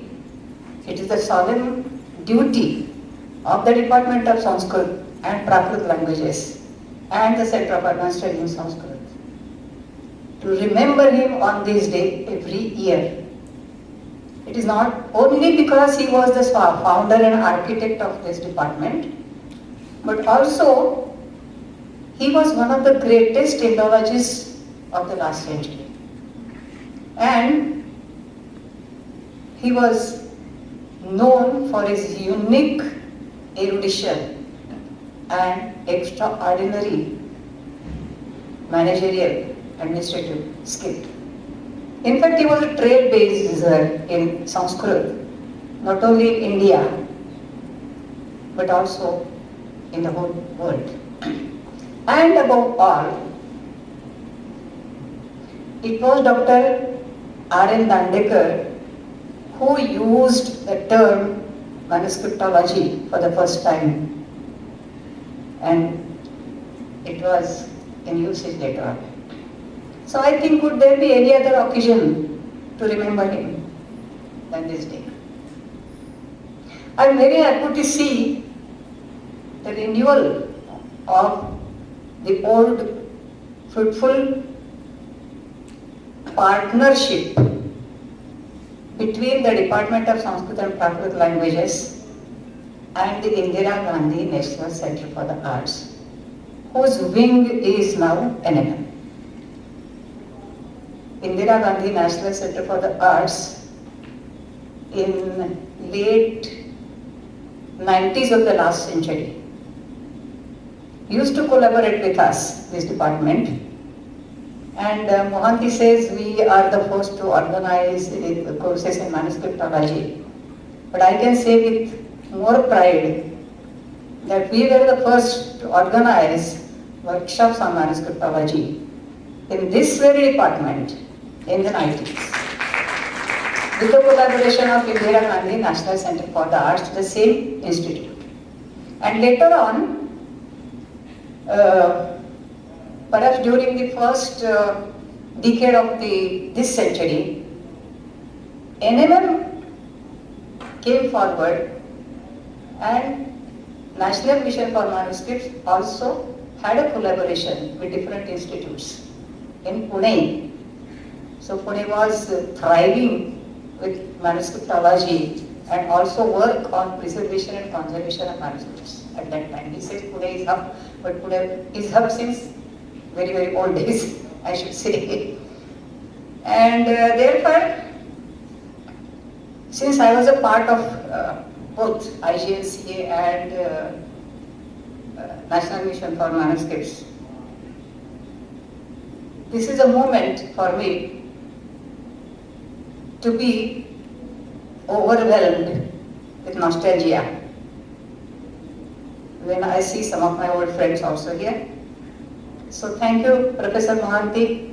it is the solemn duty of the Department of Sanskrit and Prakrit languages and the Center of Advanced Study in Sanskrit to remember him on this day every year. It is not only because he was the founder and architect of this department, but also he was one of the greatest Indologists of the last century. And he was known for his unique erudition and extraordinary managerial administrative skill. In fact, he was a trade-based wizard in Sanskrit, not only in India, but also in the whole world. And above all, it was Dr. R.N. Dandekar who used the term manuscriptology for the first time, and it was in usage later on. So I think, could there be any other occasion to remember him than this day? I am very happy to see the renewal of the old fruitful partnership between the Department of Sanskrit and Prakrit languages and the Indira Gandhi National Center for the Arts, whose wing is now NMM. Indira Gandhi National Center for the Arts in late 90s of the last century used to collaborate with us, this department. And Mohanty says we are the first to organize the courses in manuscriptology. But I can say with more pride that we were the first to organize workshops on manuscriptology in this very department in the 90s, with the collaboration of Indira Gandhi National Center for the Arts, the same institute. And later on, perhaps during the first decade of this century, NMM came forward, and National Mission for Manuscripts also had a collaboration with different institutes in Pune. So Pune was thriving with manuscriptology and also work on preservation and conservation of manuscripts at that time. He says Pune is hub, but Pune is hub since very, very old days, I should say. And therefore, since I was a part of both IGNCA and National Mission for Manuscripts, this is a moment for me to be overwhelmed with nostalgia when I see some of my old friends also here. So thank you, Professor Mohanty,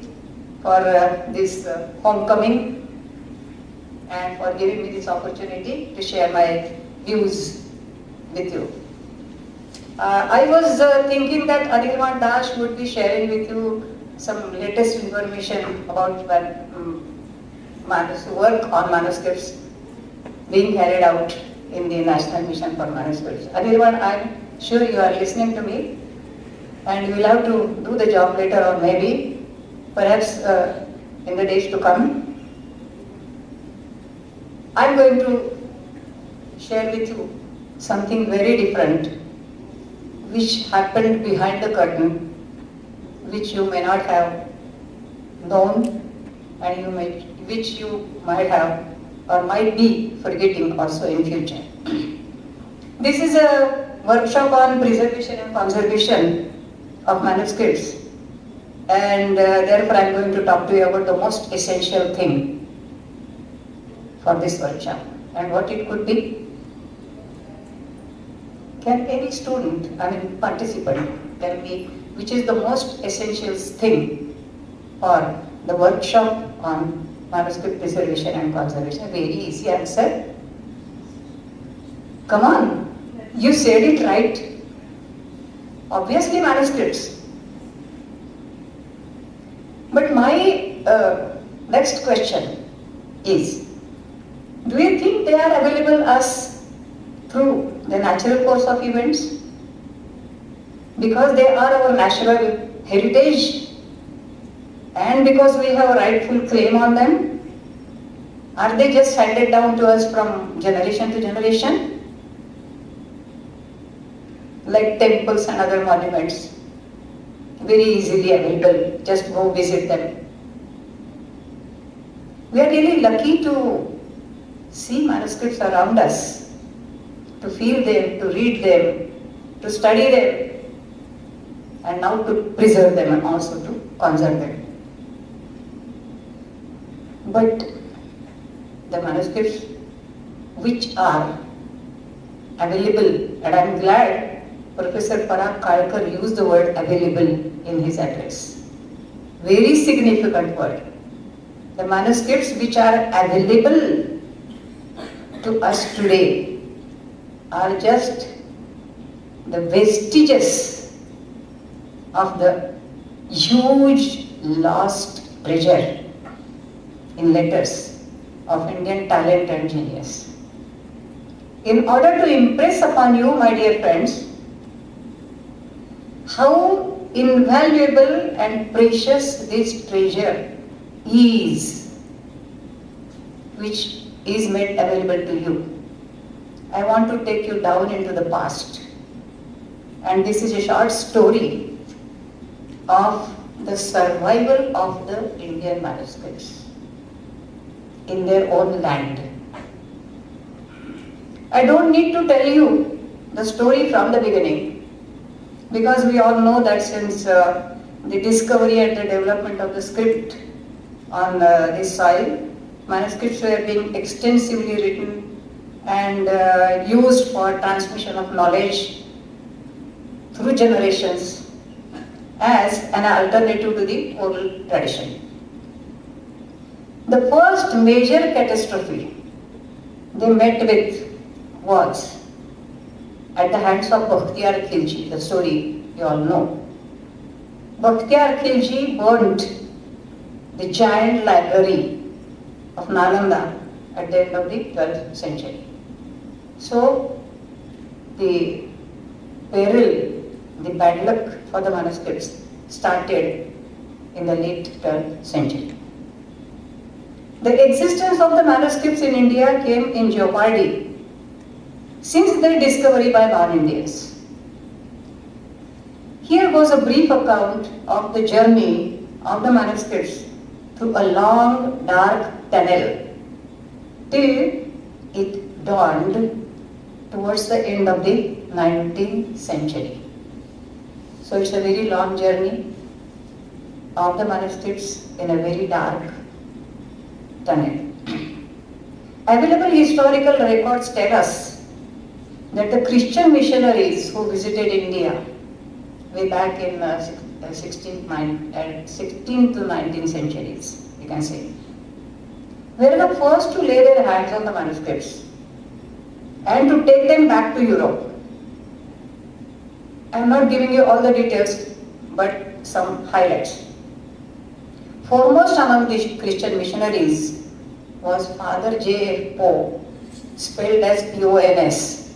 for this homecoming and for giving me this opportunity to share my views with you. I was thinking that Anirban Dash would be sharing with you some latest information about work on manuscripts being carried out in the National Mission for Manuscripts. Anirban, I'm sure you are listening to me, and you will have to do the job later on, maybe, perhaps in the days to come. I'm going to share with you something very different which happened behind the curtain, which you may not have known, and which you might have or might be forgetting also in future. This is a workshop on preservation and conservation of manuscripts, and therefore I am going to talk to you about the most essential thing for this workshop and what it could be. Can any student, participant, tell me which is the most essential thing for the workshop on manuscript preservation and conservation? Very easy answer. Come on, you said it right. Obviously manuscripts. next question is, do you think they are available us through the natural course of events? Because they are our national heritage and because we have a rightful claim on them? Are they just handed down to us from generation to generation? Like temples and other monuments, very easily available, just go visit them. We are really lucky to see manuscripts around us, to feel them, to read them, to study them, and now to preserve them and also to conserve them. But the manuscripts which are available, and I am glad Professor Parag Kalkar used the word available in his address. Very significant word. The manuscripts which are available to us today are just the vestiges of the huge lost treasure in letters of Indian talent and genius. In order to impress upon you, my dear friends, how invaluable and precious this treasure is, which is made available to you, I want to take you down into the past. And this is a short story of the survival of the Indian manuscripts in their own land. I don't need to tell you the story from the beginning, because we all know that since the discovery and the development of the script on this soil, manuscripts were being extensively written and used for transmission of knowledge through generations as an alternative to the oral tradition. The first major catastrophe they met with was at the hands of Bhate Khilji, the story you all know. Bhate Khilji burnt the giant library of Nalanda at the end of the 12th century. So the peril, the bad luck for the manuscripts started in the late 12th century. The existence of the manuscripts in India came in jeopardy since their discovery by non-Indians. Here goes a brief account of the journey of the manuscripts through a long, dark tunnel till it dawned towards the end of the 19th century. So it's a very long journey of the manuscripts in a very dark tunnel. Available historical records tell us that the Christian missionaries who visited India way back in 16th to 19th centuries, you can say, were the first to lay their hands on the manuscripts and to take them back to Europe. I am not giving you all the details, but some highlights. Foremost among the Christian missionaries was Father J.F. Poe, spelled as P-O-N-S.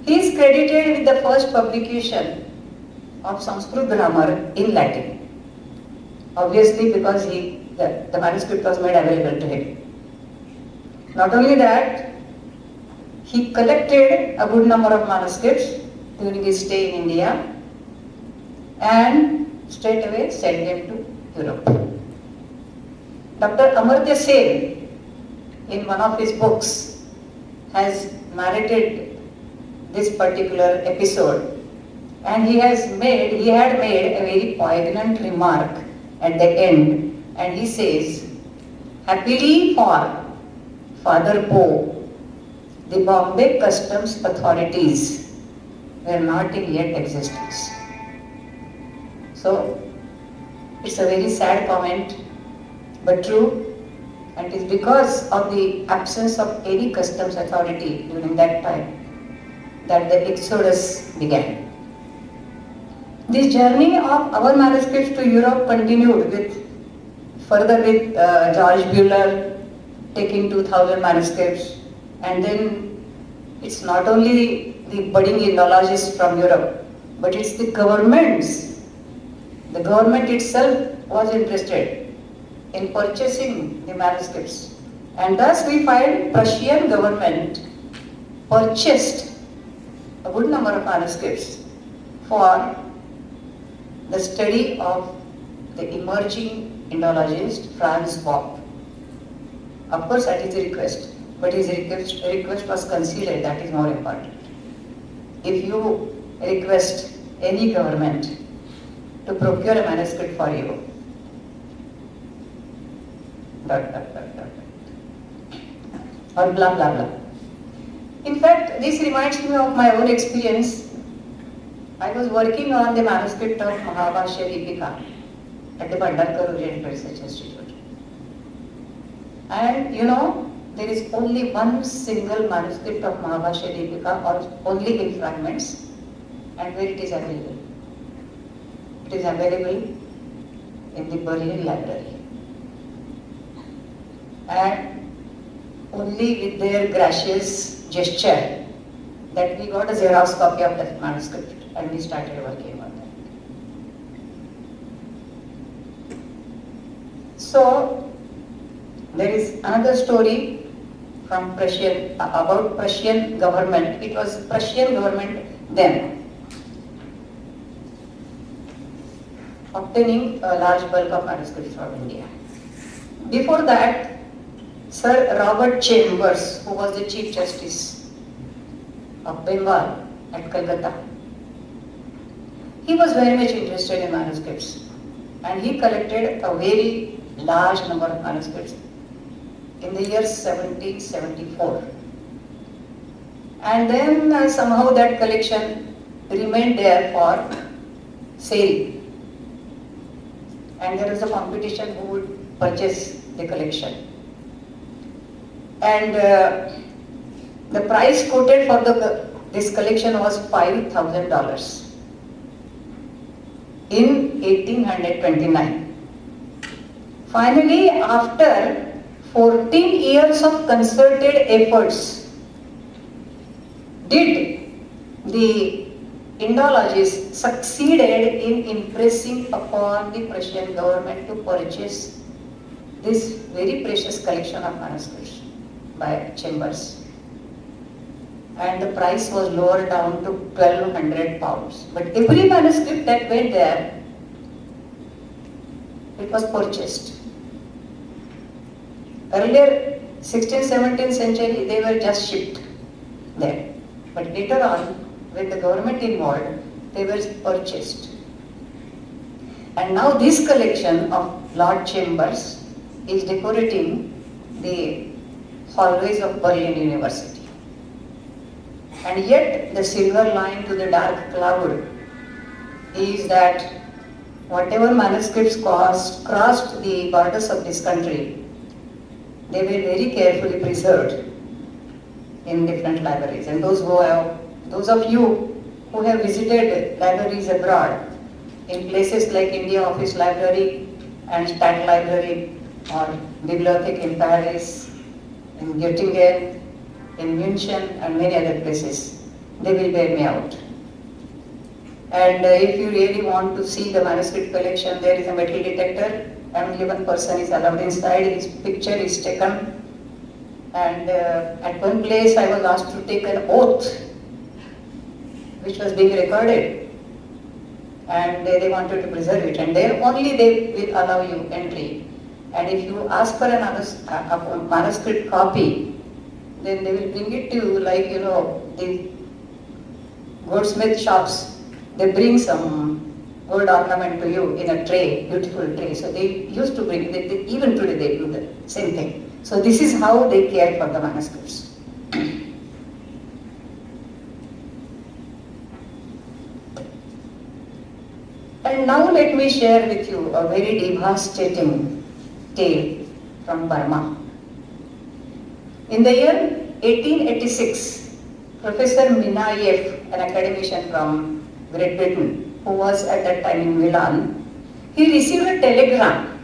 He is credited with the first publication of Sanskrit grammar in Latin, obviously because the manuscript was made available to him. Not only that, he collected a good number of manuscripts during his stay in India and straight away sent them to Europe. Dr. Amartya Sen, in one of his books, has narrated this particular episode, and he had made a very poignant remark at the end, and he says, "Happily for Father Poe, the Bombay customs authorities were not in yet existence." So it's a very sad comment, but true, and it is because of the absence of any customs authority during that time that the exodus began. This journey of our manuscripts to Europe continued with further with George Buehler taking 2000 manuscripts, and then it's not only the budding Indologists from Europe, but it's the governments. The government itself was interested in purchasing the manuscripts, and thus we find Prussian government purchased a good number of manuscripts for the study of the emerging Indologist Franz Bopp. Of course, at his request, but his request was considered, that is more important. If you request any government to procure a manuscript for you, ... or blah blah blah. In fact, this reminds me of my own experience. I was working on the manuscript of Mahabhashya Deepika at the Bhandarkar Oriental Research Institute. And you know, there is only one single manuscript of Mahabhashya Deepika, or only in fragments, and where it is available. It is available in the Berlin Library. And only with their gracious gesture that we got a Xerox copy of that manuscript and we started working on that. So, there is another story from Prussian, about Prussian government. It was Prussian government then obtaining a large bulk of manuscripts from India. Before that, Sir Robert Chambers, who was the Chief Justice of Bengal at Calcutta, he was very much interested in manuscripts, and he collected a very large number of manuscripts in the year 1774. And then somehow that collection remained there for sale, and there was a competition who would purchase the collection. And the price quoted for this collection was $5,000 in 1829. Finally, after 14 years of concerted efforts, did the Indologists succeeded in impressing upon the Prussian government to purchase this very precious collection of manuscripts by Chambers, and the price was lowered down to 1,200 pounds. But every manuscript that went there, it was purchased. Earlier, 16th, 17th century, they were just shipped there. But later on, with the government involved, they were purchased. And now this collection of Lord Chambers is decorating the hallways of Berlin University. And yet the silver line to the dark cloud is that whatever manuscripts crossed the borders of this country, they were very carefully preserved in different libraries. And those of you who have visited libraries abroad, in places like India Office Library and State Library, or Bibliothèque in Paris, in Göttingen, in München, and many other places, they will bear me out. And if you really want to see the manuscript collection, there is a metal detector. Only one person is allowed inside. His picture is taken. And at one place I was asked to take an oath, which was being recorded. And they wanted to preserve it. And there only they will allow you entry. And if you ask for a manuscript copy, then they will bring it to you, like, you know, the goldsmith shops. They bring some gold ornament to you in a tray, beautiful tray. So they used to bring it, even today they do the same thing. So this is how they care for the manuscripts. And now let me share with you a very devastating tale from Burma. In the year 1886, Professor Minayev, an academician from Great Britain, who was at that time in Milan, he received a telegram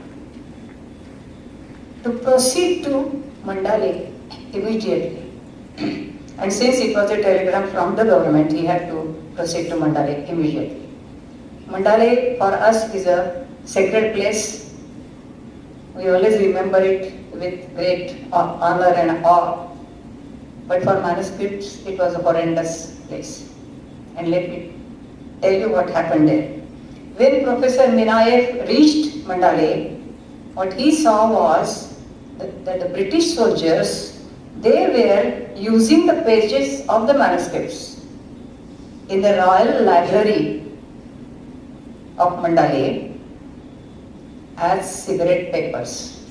to proceed to Mandale immediately. And since it was a telegram from the government, he had to proceed to Mandale immediately. Mandale for us is a sacred place. We always remember it with great honor and awe. But for manuscripts, it was a horrendous place. And let me tell you what happened there. When Professor Minayev reached Mandale, what he saw was that the British soldiers, they were using the pages of the manuscripts in the Royal Library of Mandale as cigarette papers.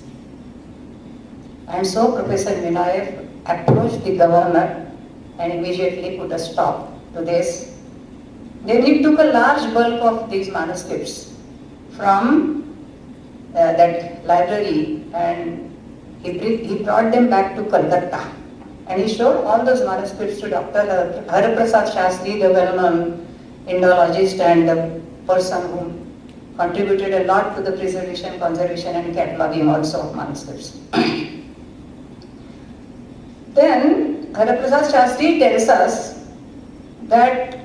And so Professor Minayev approached the governor and immediately put a stop to this. Then he took a large bulk of these manuscripts from that library and he brought them back to Calcutta. And he showed all those manuscripts to Dr. Hariprasad Shastri, the well-known Indologist and the person who contributed a lot to the preservation, conservation and cataloging also of manuscripts. Then Hariprasad Shastri tells us that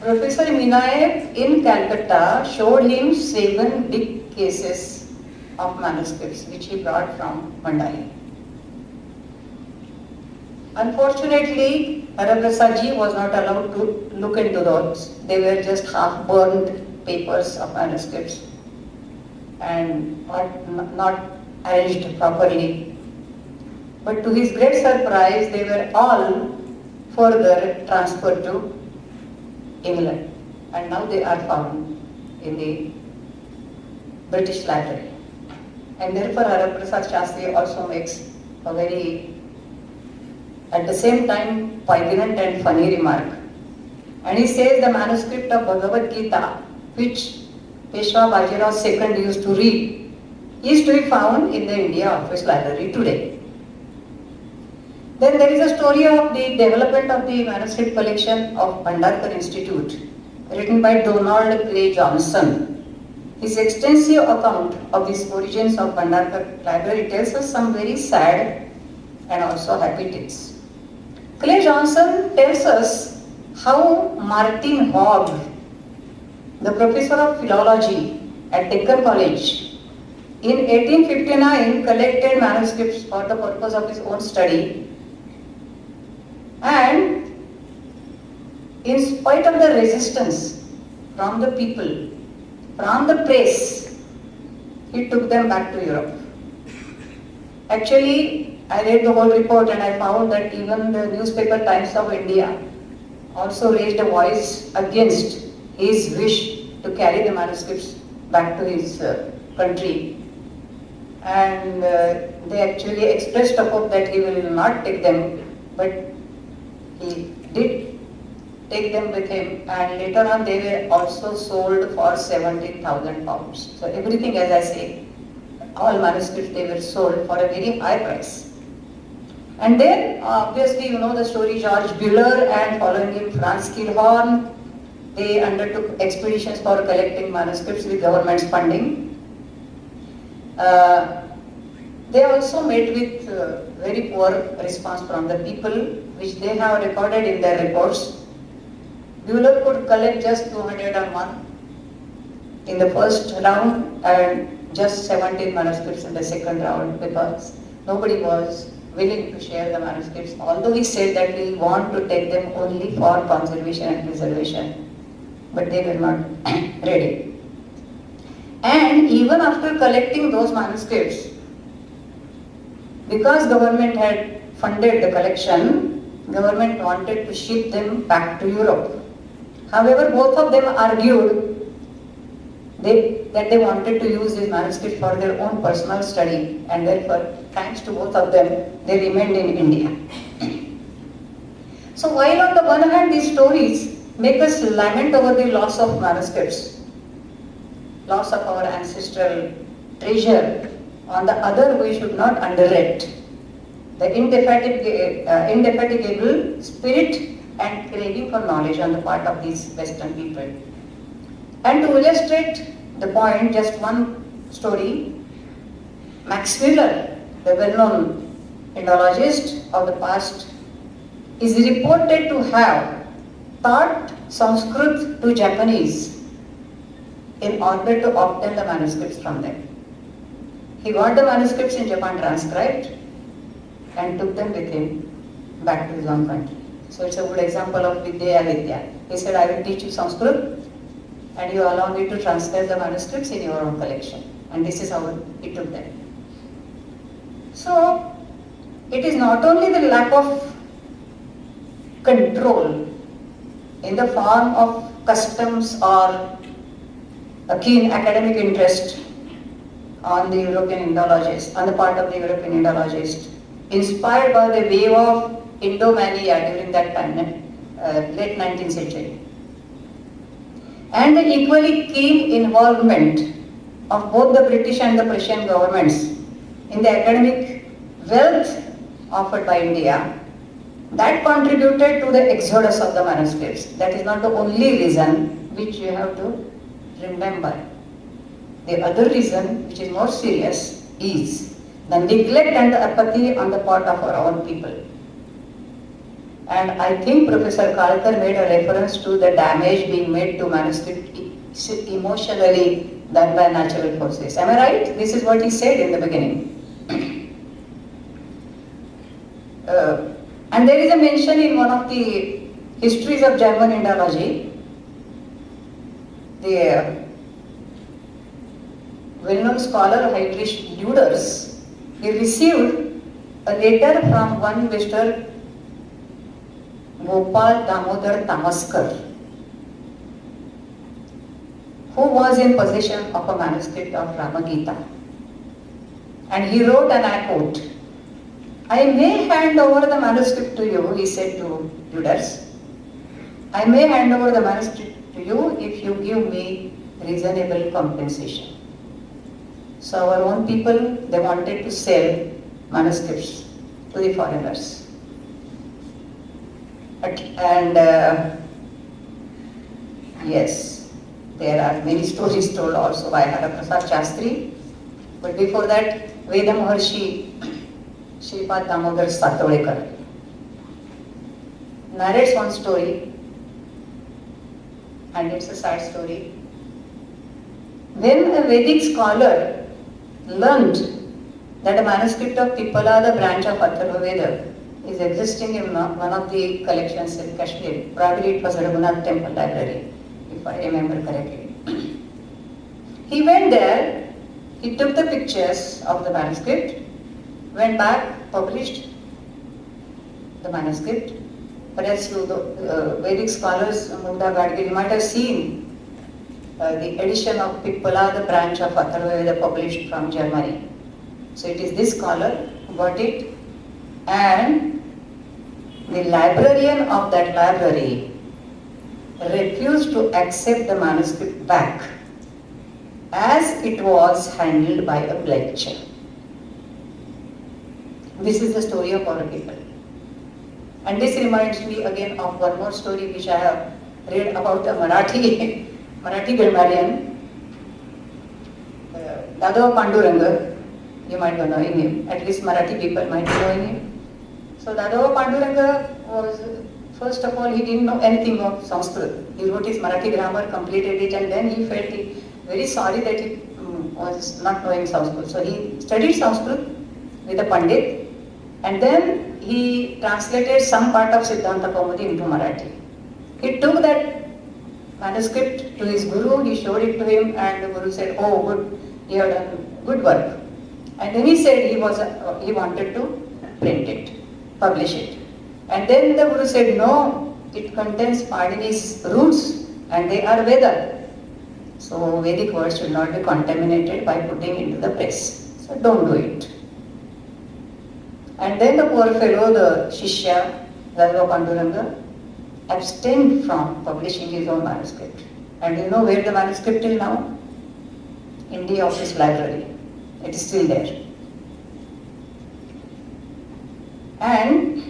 Professor Minayev in Calcutta showed him 7 big cases of manuscripts which he brought from Mandale. Unfortunately, Hariprasad ji was not allowed to look into those. They were just half-burned papers of manuscripts and not arranged properly. But to his great surprise, they were all further transferred to England, and now they are found in the British Library. And therefore Hariprasad Shastri also makes a very, at the same time, poignant and funny remark. And he says the manuscript of Bhagavad Gita, which Peshwa Bajirao II used to read, is to be found in the India Office Library today. Then there is a story of the development of the manuscript collection of Bhandarkar Institute, written by Donald Clay Johnson. His extensive account of the origins of Bhandarkar Library tells us some very sad and also happy tales. Clay Johnson tells us how Martin Hogg, the professor of philology at Deccan College, in 1859 collected manuscripts for the purpose of his own study. And in spite of the resistance from the people, from the press, he took them back to Europe. Actually, I read the whole report and I found that even the newspaper Times of India also raised a voice against his wish to carry the manuscripts back to his country. And they actually expressed a hope that he will not take them, but he did take them with him, and later on they were also sold for 17,000 pounds. So everything, as I say, all manuscripts, they were sold for a very high price. And then obviously you know the story, George Buller and following him Franz Kilhorn, they undertook expeditions for collecting manuscripts with government's funding. They also met with very poor response from the people, which they have recorded in their reports. Buller could collect just 201 in the first round and just 17 manuscripts in the second round, because nobody was willing to share the manuscripts, although he said that we want to take them only for conservation and preservation, but they were not ready. And even after collecting those manuscripts, because government had funded the collection, government wanted to ship them back to Europe. However, both of them argued that they wanted to use these manuscripts for their own personal study, and therefore, thanks to both of them, they remained in India. So while on the one hand these stories make us lament over the loss of manuscripts, loss of our ancestral treasure, on the other we should not underrate the indefatigable spirit and craving for knowledge on the part of these Western people. And to illustrate the point, just one story. Max Muller, the well-known Indologist of the past, is reported to have taught Sanskrit to Japanese in order to obtain the manuscripts from them. He got the manuscripts in Japan transcribed and took them with him back to his own country. So it's a good example of Vidya Vidya. He said, I will teach you Sanskrit and you allow me to transcribe the manuscripts in your own collection. And this is how he took them. So it is not only the lack of control in the form of customs or a keen academic interest on the European Indologists, on the part of the European Indologists, inspired by the wave of Indomania during that time, late 19th century. And the equally keen involvement of both the British and the Prussian governments in the academic wealth offered by India, that contributed to the exodus of the manuscripts. That is not the only reason which you have to remember. The other reason, which is more serious, is the neglect and the apathy on the part of our own people. And I think Professor Kalkar made a reference to the damage being made to manuscript emotionally than by natural forces. Am I right? This is what he said in the beginning. And there is a mention in one of the histories of German Indology, the well-known scholar Heinrich Luders, he received a letter from one Mr. Gopal Damodar Tamaskar, who was in possession of a manuscript of Ramagita. And he wrote, and I quote, I may hand over the manuscript to you, he said to Luders. I may hand over the manuscript to you if you give me reasonable compensation. So our own people, they wanted to sell manuscripts to the foreigners. And yes, there are many stories told also by Haraprasad Shastri. But before that, Veda Maharshi Shripad Damodar Satolekar narrates one story, and it's a sad story. When a Vedic scholar learned that a manuscript of Pippala, the branch of Atharva Veda, is existing in one of the collections in Kashmir, probably it was Raghunath Temple Library, if I remember correctly. He went there, he took the pictures of the manuscript, went back, published the manuscript. Perhaps you, Vedic scholars, Munda Gadgiri, might have seen the edition of Pippala, the branch of Atharva Veda, published from Germany. So it is this scholar who got it, and the librarian of that library refused to accept the manuscript back as it was handled by a lecturer. This is the story of our people. And this reminds me again of one more story which I have read about a Marathi grammarian, Dadava Panduranga. You might be knowing him, at least Marathi people might be knowing him. So Dadava Panduranga was, first of all, he didn't know anything of Sanskrit. He wrote his Marathi grammar, completed it, and then he felt very sorry that he was not knowing Sanskrit. So he studied Sanskrit with a Pandit, and then he translated some part of Siddhanta Kaumudi into Marathi. He took that manuscript to his guru, he showed it to him, and the guru said, oh good, you have done good work. And then he said he wanted to print it, publish it. And then the guru said, no, it contains Panini's roots and they are Veda. So Vedic words should not be contaminated by putting into the press. So don't do it. And then the poor fellow, the Shishya, Dadava Panduranga, abstained from publishing his own manuscript. And you know where the manuscript is now? In the office library. It is still there. And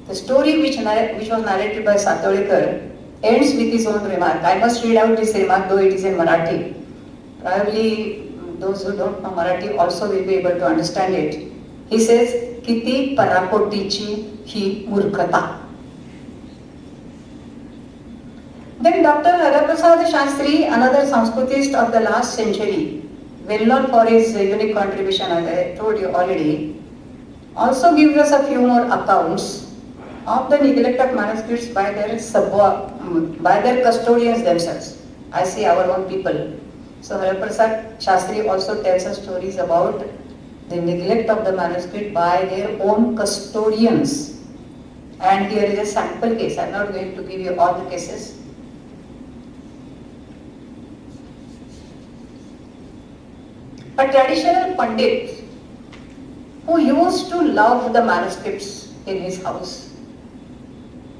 the story which was narrated by Satolekar ends with his own remark. I must read out this remark, though it is in Marathi. Probably those who don't know Marathi also will be able to understand it. He says, Kiti parakotichi hi murkhata. Then Dr. Haraprasad Shastri, another Sanskritist of the last century, well known for his unique contribution, as I told you already, also gives us a few more accounts of the neglect of manuscripts by their custodians themselves. I say our own people. So Haraprasad Shastri also tells us stories about the neglect of the manuscript by their own custodians. And here is a sample case. I am not going to give you all the cases. A traditional Pandit who used to love the manuscripts in his house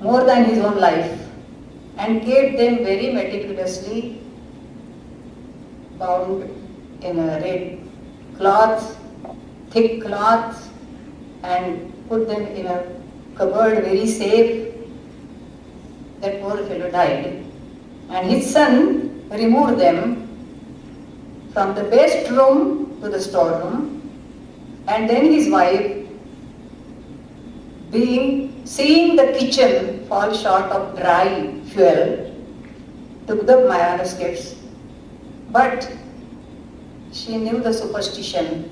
more than his own life and kept them very meticulously bound in a red cloth, thick cloth, and put them in a cupboard very safe. That poor fellow died, and his son removed them from the best room to the storeroom, and then his wife, seeing the kitchen fall short of dry fuel, took the manuscripts. But she knew the superstition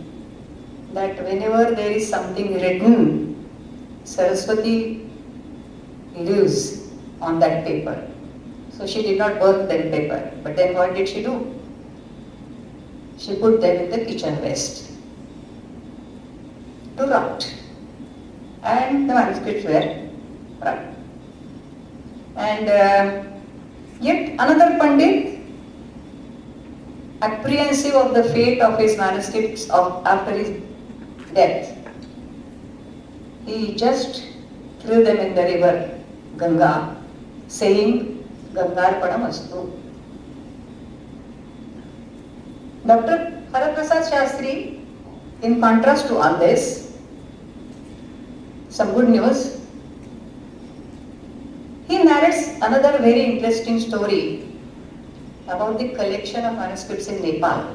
that whenever there is something written, Saraswati lives on that paper. So she did not burn that paper. But then what did she do? She put them in the kitchen waste to rot. And the manuscripts were rot. And yet another Pandit, apprehensive of the fate of his manuscripts after his death, he just threw them in the river Ganga, saying, Gangarpanamastu. Dr. Haraprasad Shastri, in contrast to all this, some good news. He narrates another very interesting story about the collection of manuscripts in Nepal.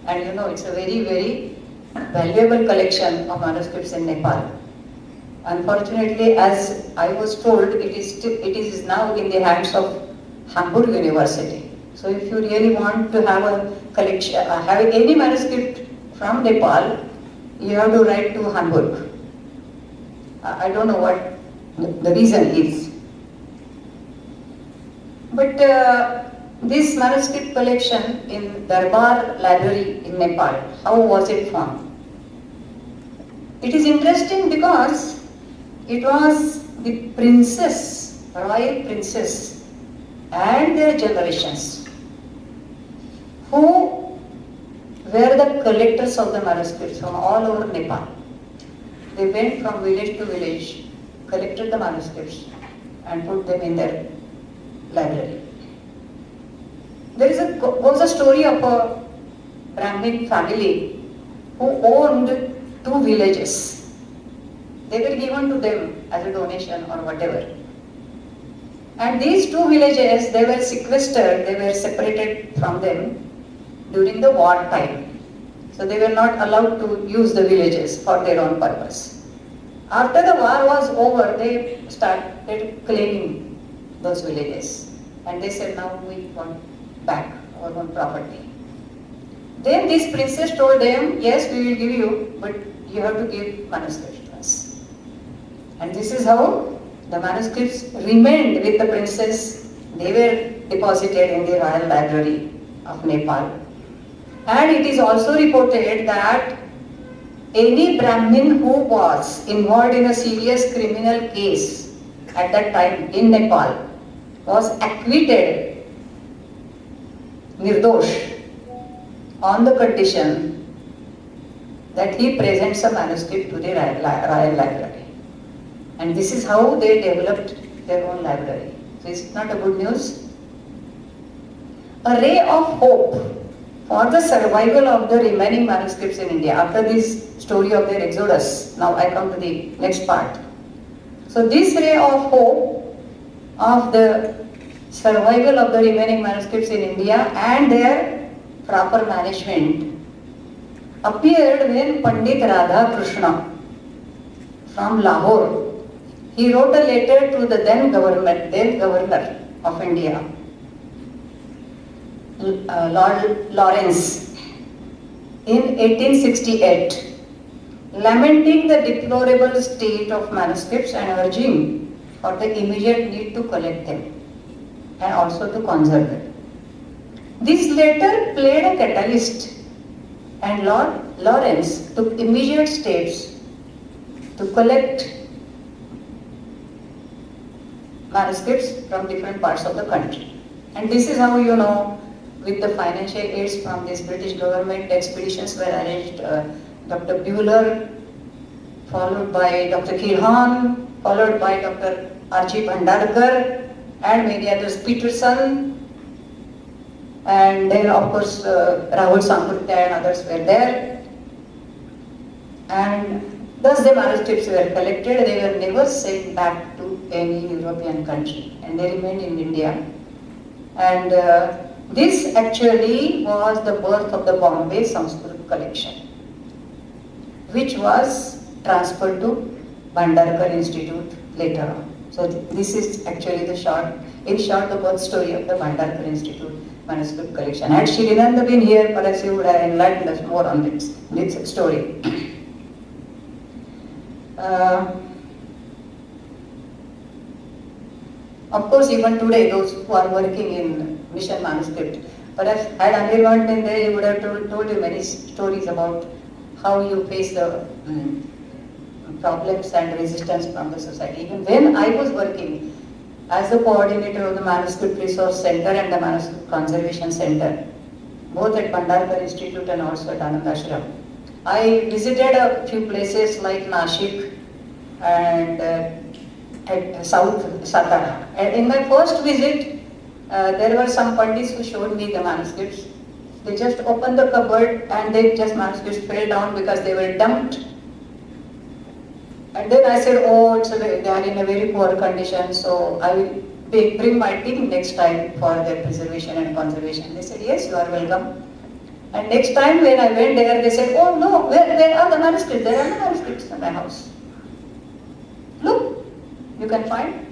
And you know, it's a very, very valuable collection of manuscripts in Nepal. Unfortunately, as I was told, it is now in the hands of Hamburg University. So if you really want to have a collection, have any manuscript from Nepal, you have to write to Hamburg. I don't know what the reason is. But this manuscript collection in Darbar Library in Nepal, how was it found? It is interesting because it was the princess, royal princess, and their generations who were the collectors of the manuscripts from all over Nepal. They went from village to village, collected the manuscripts and put them in their library. There was a story of a Brahmin family who owned 2 villages. They were given to them as a donation or whatever. And these 2 villages, they were sequestered, they were separated from them during the war time. So they were not allowed to use the villages for their own purpose. After the war was over, they started claiming those villages. And they said, now we want back our own property. Then this princess told them, yes, we will give you, but you have to give manuscripts to us. And this is how the manuscripts remained with the princess. They were deposited in the Royal Library of Nepal. And it is also reported that any Brahmin who was involved in a serious criminal case at that time in Nepal was acquitted, nirdosh, on the condition that he presents a manuscript to the Royal Library. And this is how they developed their own library. So is it not a good news? A ray of hope for the survival of the remaining manuscripts in India. After this story of their exodus, now I come to the next part. So this ray of hope of the survival of the remaining manuscripts in India and their proper management appeared when Pandit Radha Krishna from Lahore, he wrote a letter to the then governor of India, Lord Lawrence, in 1868, lamenting the deplorable state of manuscripts and urging for the immediate need to collect them and also to conserve them. This letter played a catalyst, and Lord Lawrence took immediate steps to collect manuscripts from different parts of the country. And this is how, you know, with the financial aids from this British government, expeditions were arranged. Dr. Bueller, followed by Dr. Kirhan, followed by Dr. R.G. Bhandarkar, and many others, Peterson, and then of course Rahul Sampurta and others were there. And thus the manuscripts were collected. They were never sent back to any European country, and they remained in India. And this actually was the birth of the Bombay Sanskrit collection, which was transferred to Bhandarkar Institute later on. So this is actually the in short, the birth story of the Bhandarkar Institute manuscript collection. Had Shri been here, perhaps he would have enlightened us more on this story. Of course, even today, those who are working in mission manuscript, perhaps had Anirban been there, he would have told you many stories about how you face the problems and resistance from the society. Even when I was working as the coordinator of the Manuscript Resource Center and the Manuscript Conservation Center, both at Bhandarkar Institute and also at Anand Ashram, I visited a few places like Nashik and at South Satara. And in my first visit, there were some pandits who showed me the manuscripts. They just opened the cupboard and manuscripts fell down because they were dumped. And then I said, oh, they are in a very poor condition, so I will bring my team next time for their preservation and conservation. They said, yes, you are welcome. And next time when I went there, they said, oh no, where are the manuscripts? There are no manuscripts in my house. Look, you can find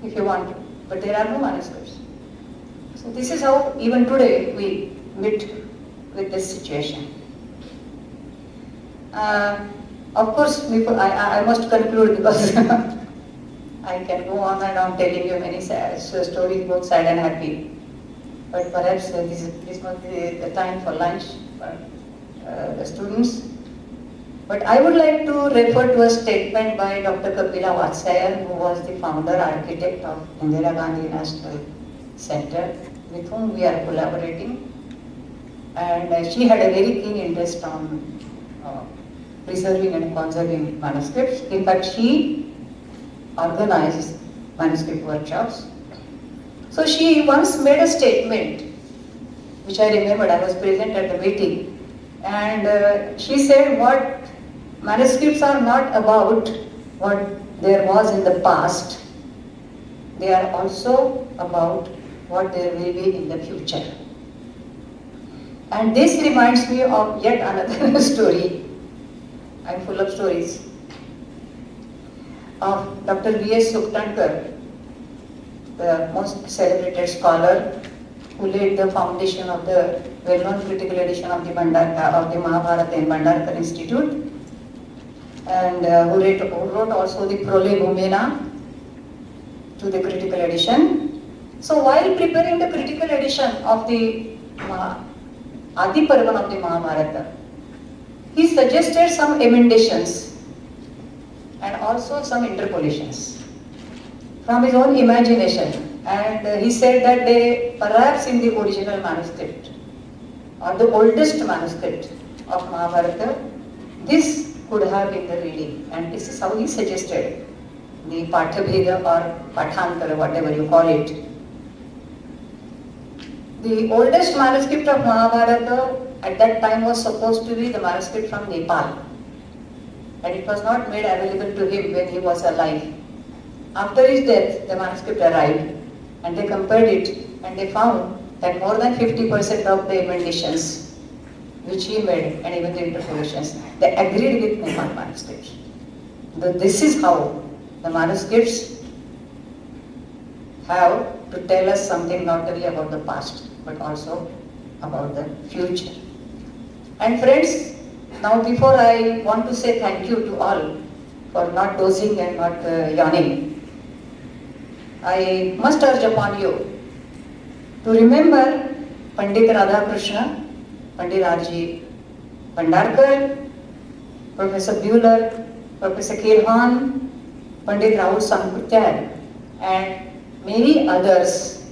if you want to, but there are no manuscripts. So this is how even today we meet with this situation. Of course, I must conclude because I can go on and on telling you many stories, both sad and happy. But perhaps this must be the time for lunch for the students. But I would like to refer to a statement by Dr. Kapila Vatsayar, who was the founder architect of Indira Gandhi National Center, with whom we are collaborating. And she had a very keen interest on preserving and conserving manuscripts. In fact, she organized manuscript workshops. So she once made a statement, which I remembered, I was present at the meeting, and she said what manuscripts are not about what there was in the past, they are also about what there will be in the future. And this reminds me of yet another story. I'm full of stories. Of Dr. V.S. Suktankar, the most celebrated scholar who laid the foundation of the well-known critical edition of the Mahabharata in Bhandarkar Institute, and who wrote also the Prolegomena to the critical edition. So while preparing the critical edition of the Adi Parvan of the Mahabharata, he suggested some emendations and also some interpolations from his own imagination. And he said that perhaps in the original manuscript or the oldest manuscript of Mahabharata, this could have been the reading. And this is how he suggested the Pathabheda or Pathantar, whatever you call it. The oldest manuscript of Mahabharata at that time was supposed to be the manuscript from Nepal, and it was not made available to him when he was alive. After his death, the manuscript arrived, and they compared it, and they found that more than 50% of the emendations which he made, and even the interpolations, they agreed with me on manuscripts. This is how the manuscripts have to tell us something not only about the past, but also about the future. And friends, now before I want to say thank you to all for not dozing and not yawning, I must urge upon you to remember Pandit Radhakrishna, Pandit R.G. Bhandarkar, Professor Buehler, Professor Kirhan, Pandit Rahul Sankrutyal, and many others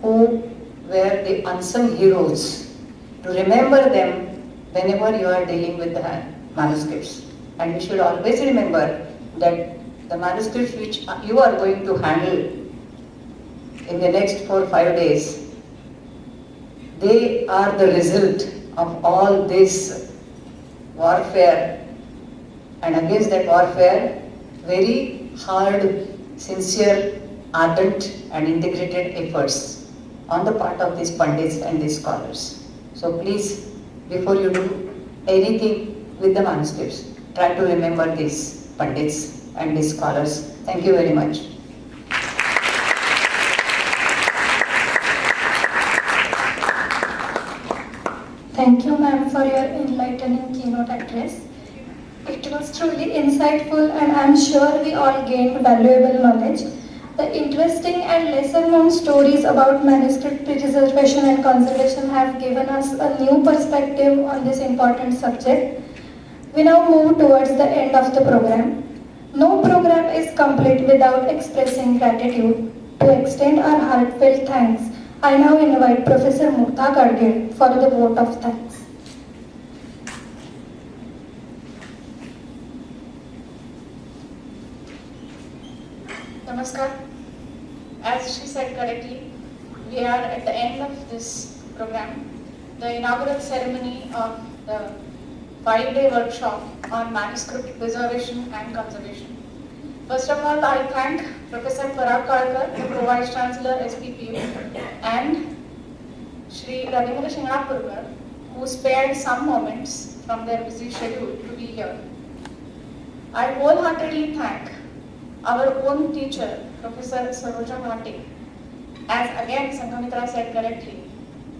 who were the unsung heroes. To remember them whenever you are dealing with the manuscripts. And you should always remember that the manuscripts which you are going to handle in the next 4 or 5 days, they are the result of all this warfare, and against that warfare, very hard, sincere, ardent and integrated efforts on the part of these pundits and these scholars. So please, before you do anything with the manuscripts, try to remember these pundits and these scholars. Thank you very much. Thank you, ma'am, for your enlightening keynote address. It was truly insightful, and I'm sure we all gained valuable knowledge. The interesting and lesser-known stories about manuscript preservation and conservation have given us a new perspective on this important subject. We now move towards the end of the program. No program is complete without expressing gratitude. To extend our heartfelt thanks, I now invite Professor Mukta Kargil for the vote of thanks. Namaskar. As she said correctly, we are at the end of this program, the inaugural ceremony of the 5-day workshop on manuscript preservation and conservation. First of all, I thank Professor Parag, the Vice Chancellor, SPPU, and Shri Ravindra Shingnapurkar, who spared some moments from their busy schedule to be here. I wholeheartedly thank our own teacher, Professor Saroja Bhate. As again Sanghamitra said correctly,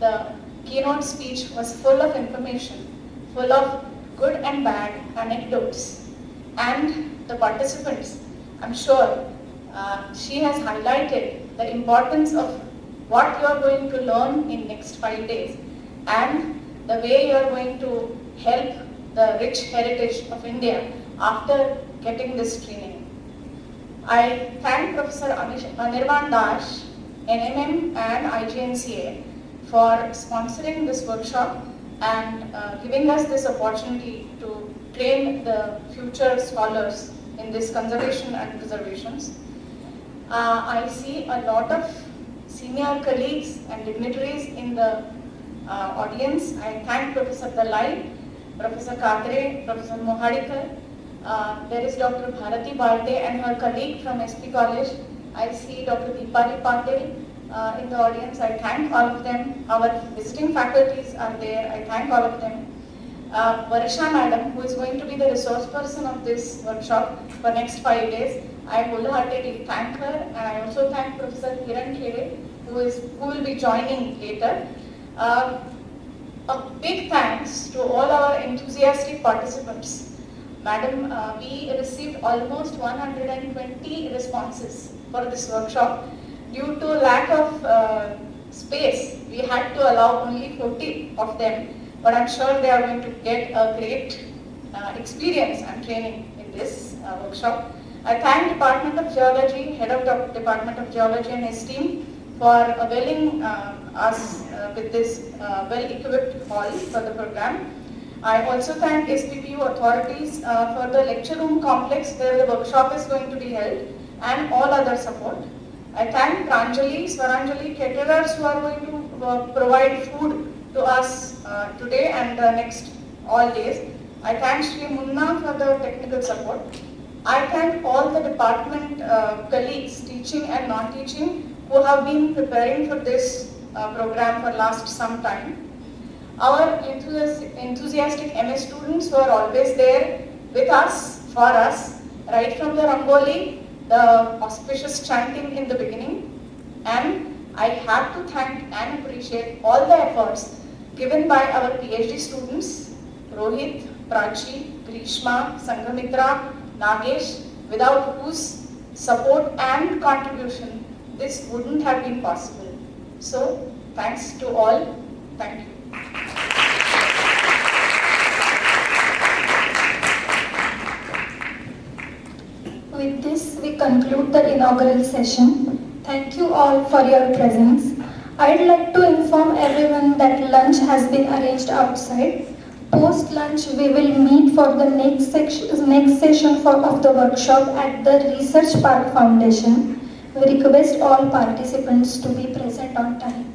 the keynote speech was full of information, full of good and bad anecdotes, and the participants, I'm sure she has highlighted the importance of what you are going to learn in next 5 days and the way you are going to help the rich heritage of India after getting this training. I thank Professor Anirban, NMM and IGNCA for sponsoring this workshop and giving us this opportunity to train the future scholars in this conservation and preservations. I see a lot of senior colleagues and dignitaries in the audience. I thank Professor Dalai, Professor Kakre, Professor Mohadikar. There is Dr. Bharati Bhate and her colleague from SP College. I see Dr. Deepali Patil in the audience. I thank all of them. Our visiting faculties are there. I thank all of them. Varsha Madam, who is going to be the resource person of this workshop for next 5 days, I wholeheartedly thank her, and I also thank Professor Kiran Khede, who will be joining later. A big thanks to all our enthusiastic participants. Madam, we received almost 120 responses for this workshop. Due to lack of space, we had to allow only 40 of them, but I'm sure they are going to get a great experience and training in this workshop. I thank Department of Geology, Head of Department of Geology and his team for availing us with this well-equipped hall for the program. I also thank SPPU authorities for the lecture room complex where the workshop is going to be held and all other support. I thank Pranjali, Swaranjali caterers who are going to provide food to us today and the next all days. I thank Shri Munna for the technical support. I thank all the department colleagues, teaching and non-teaching, who have been preparing for this program for last some time. our enthusiastic MS students who are always there with us, for us, right from the Rangoli, the auspicious chanting in the beginning, and I have to thank and appreciate all the efforts given by our PhD students, Rohit, Prachi, Grishma, Sanghamitra, Nagesh, without whose support and contribution this wouldn't have been possible. So, thanks to all. Thank you. With this, we conclude the inaugural session. Thank you all for your presence. I'd like to inform everyone that lunch has been arranged outside. Post lunch, we will meet for the next session of the workshop at the Research Park Foundation. We request all participants to be present on time.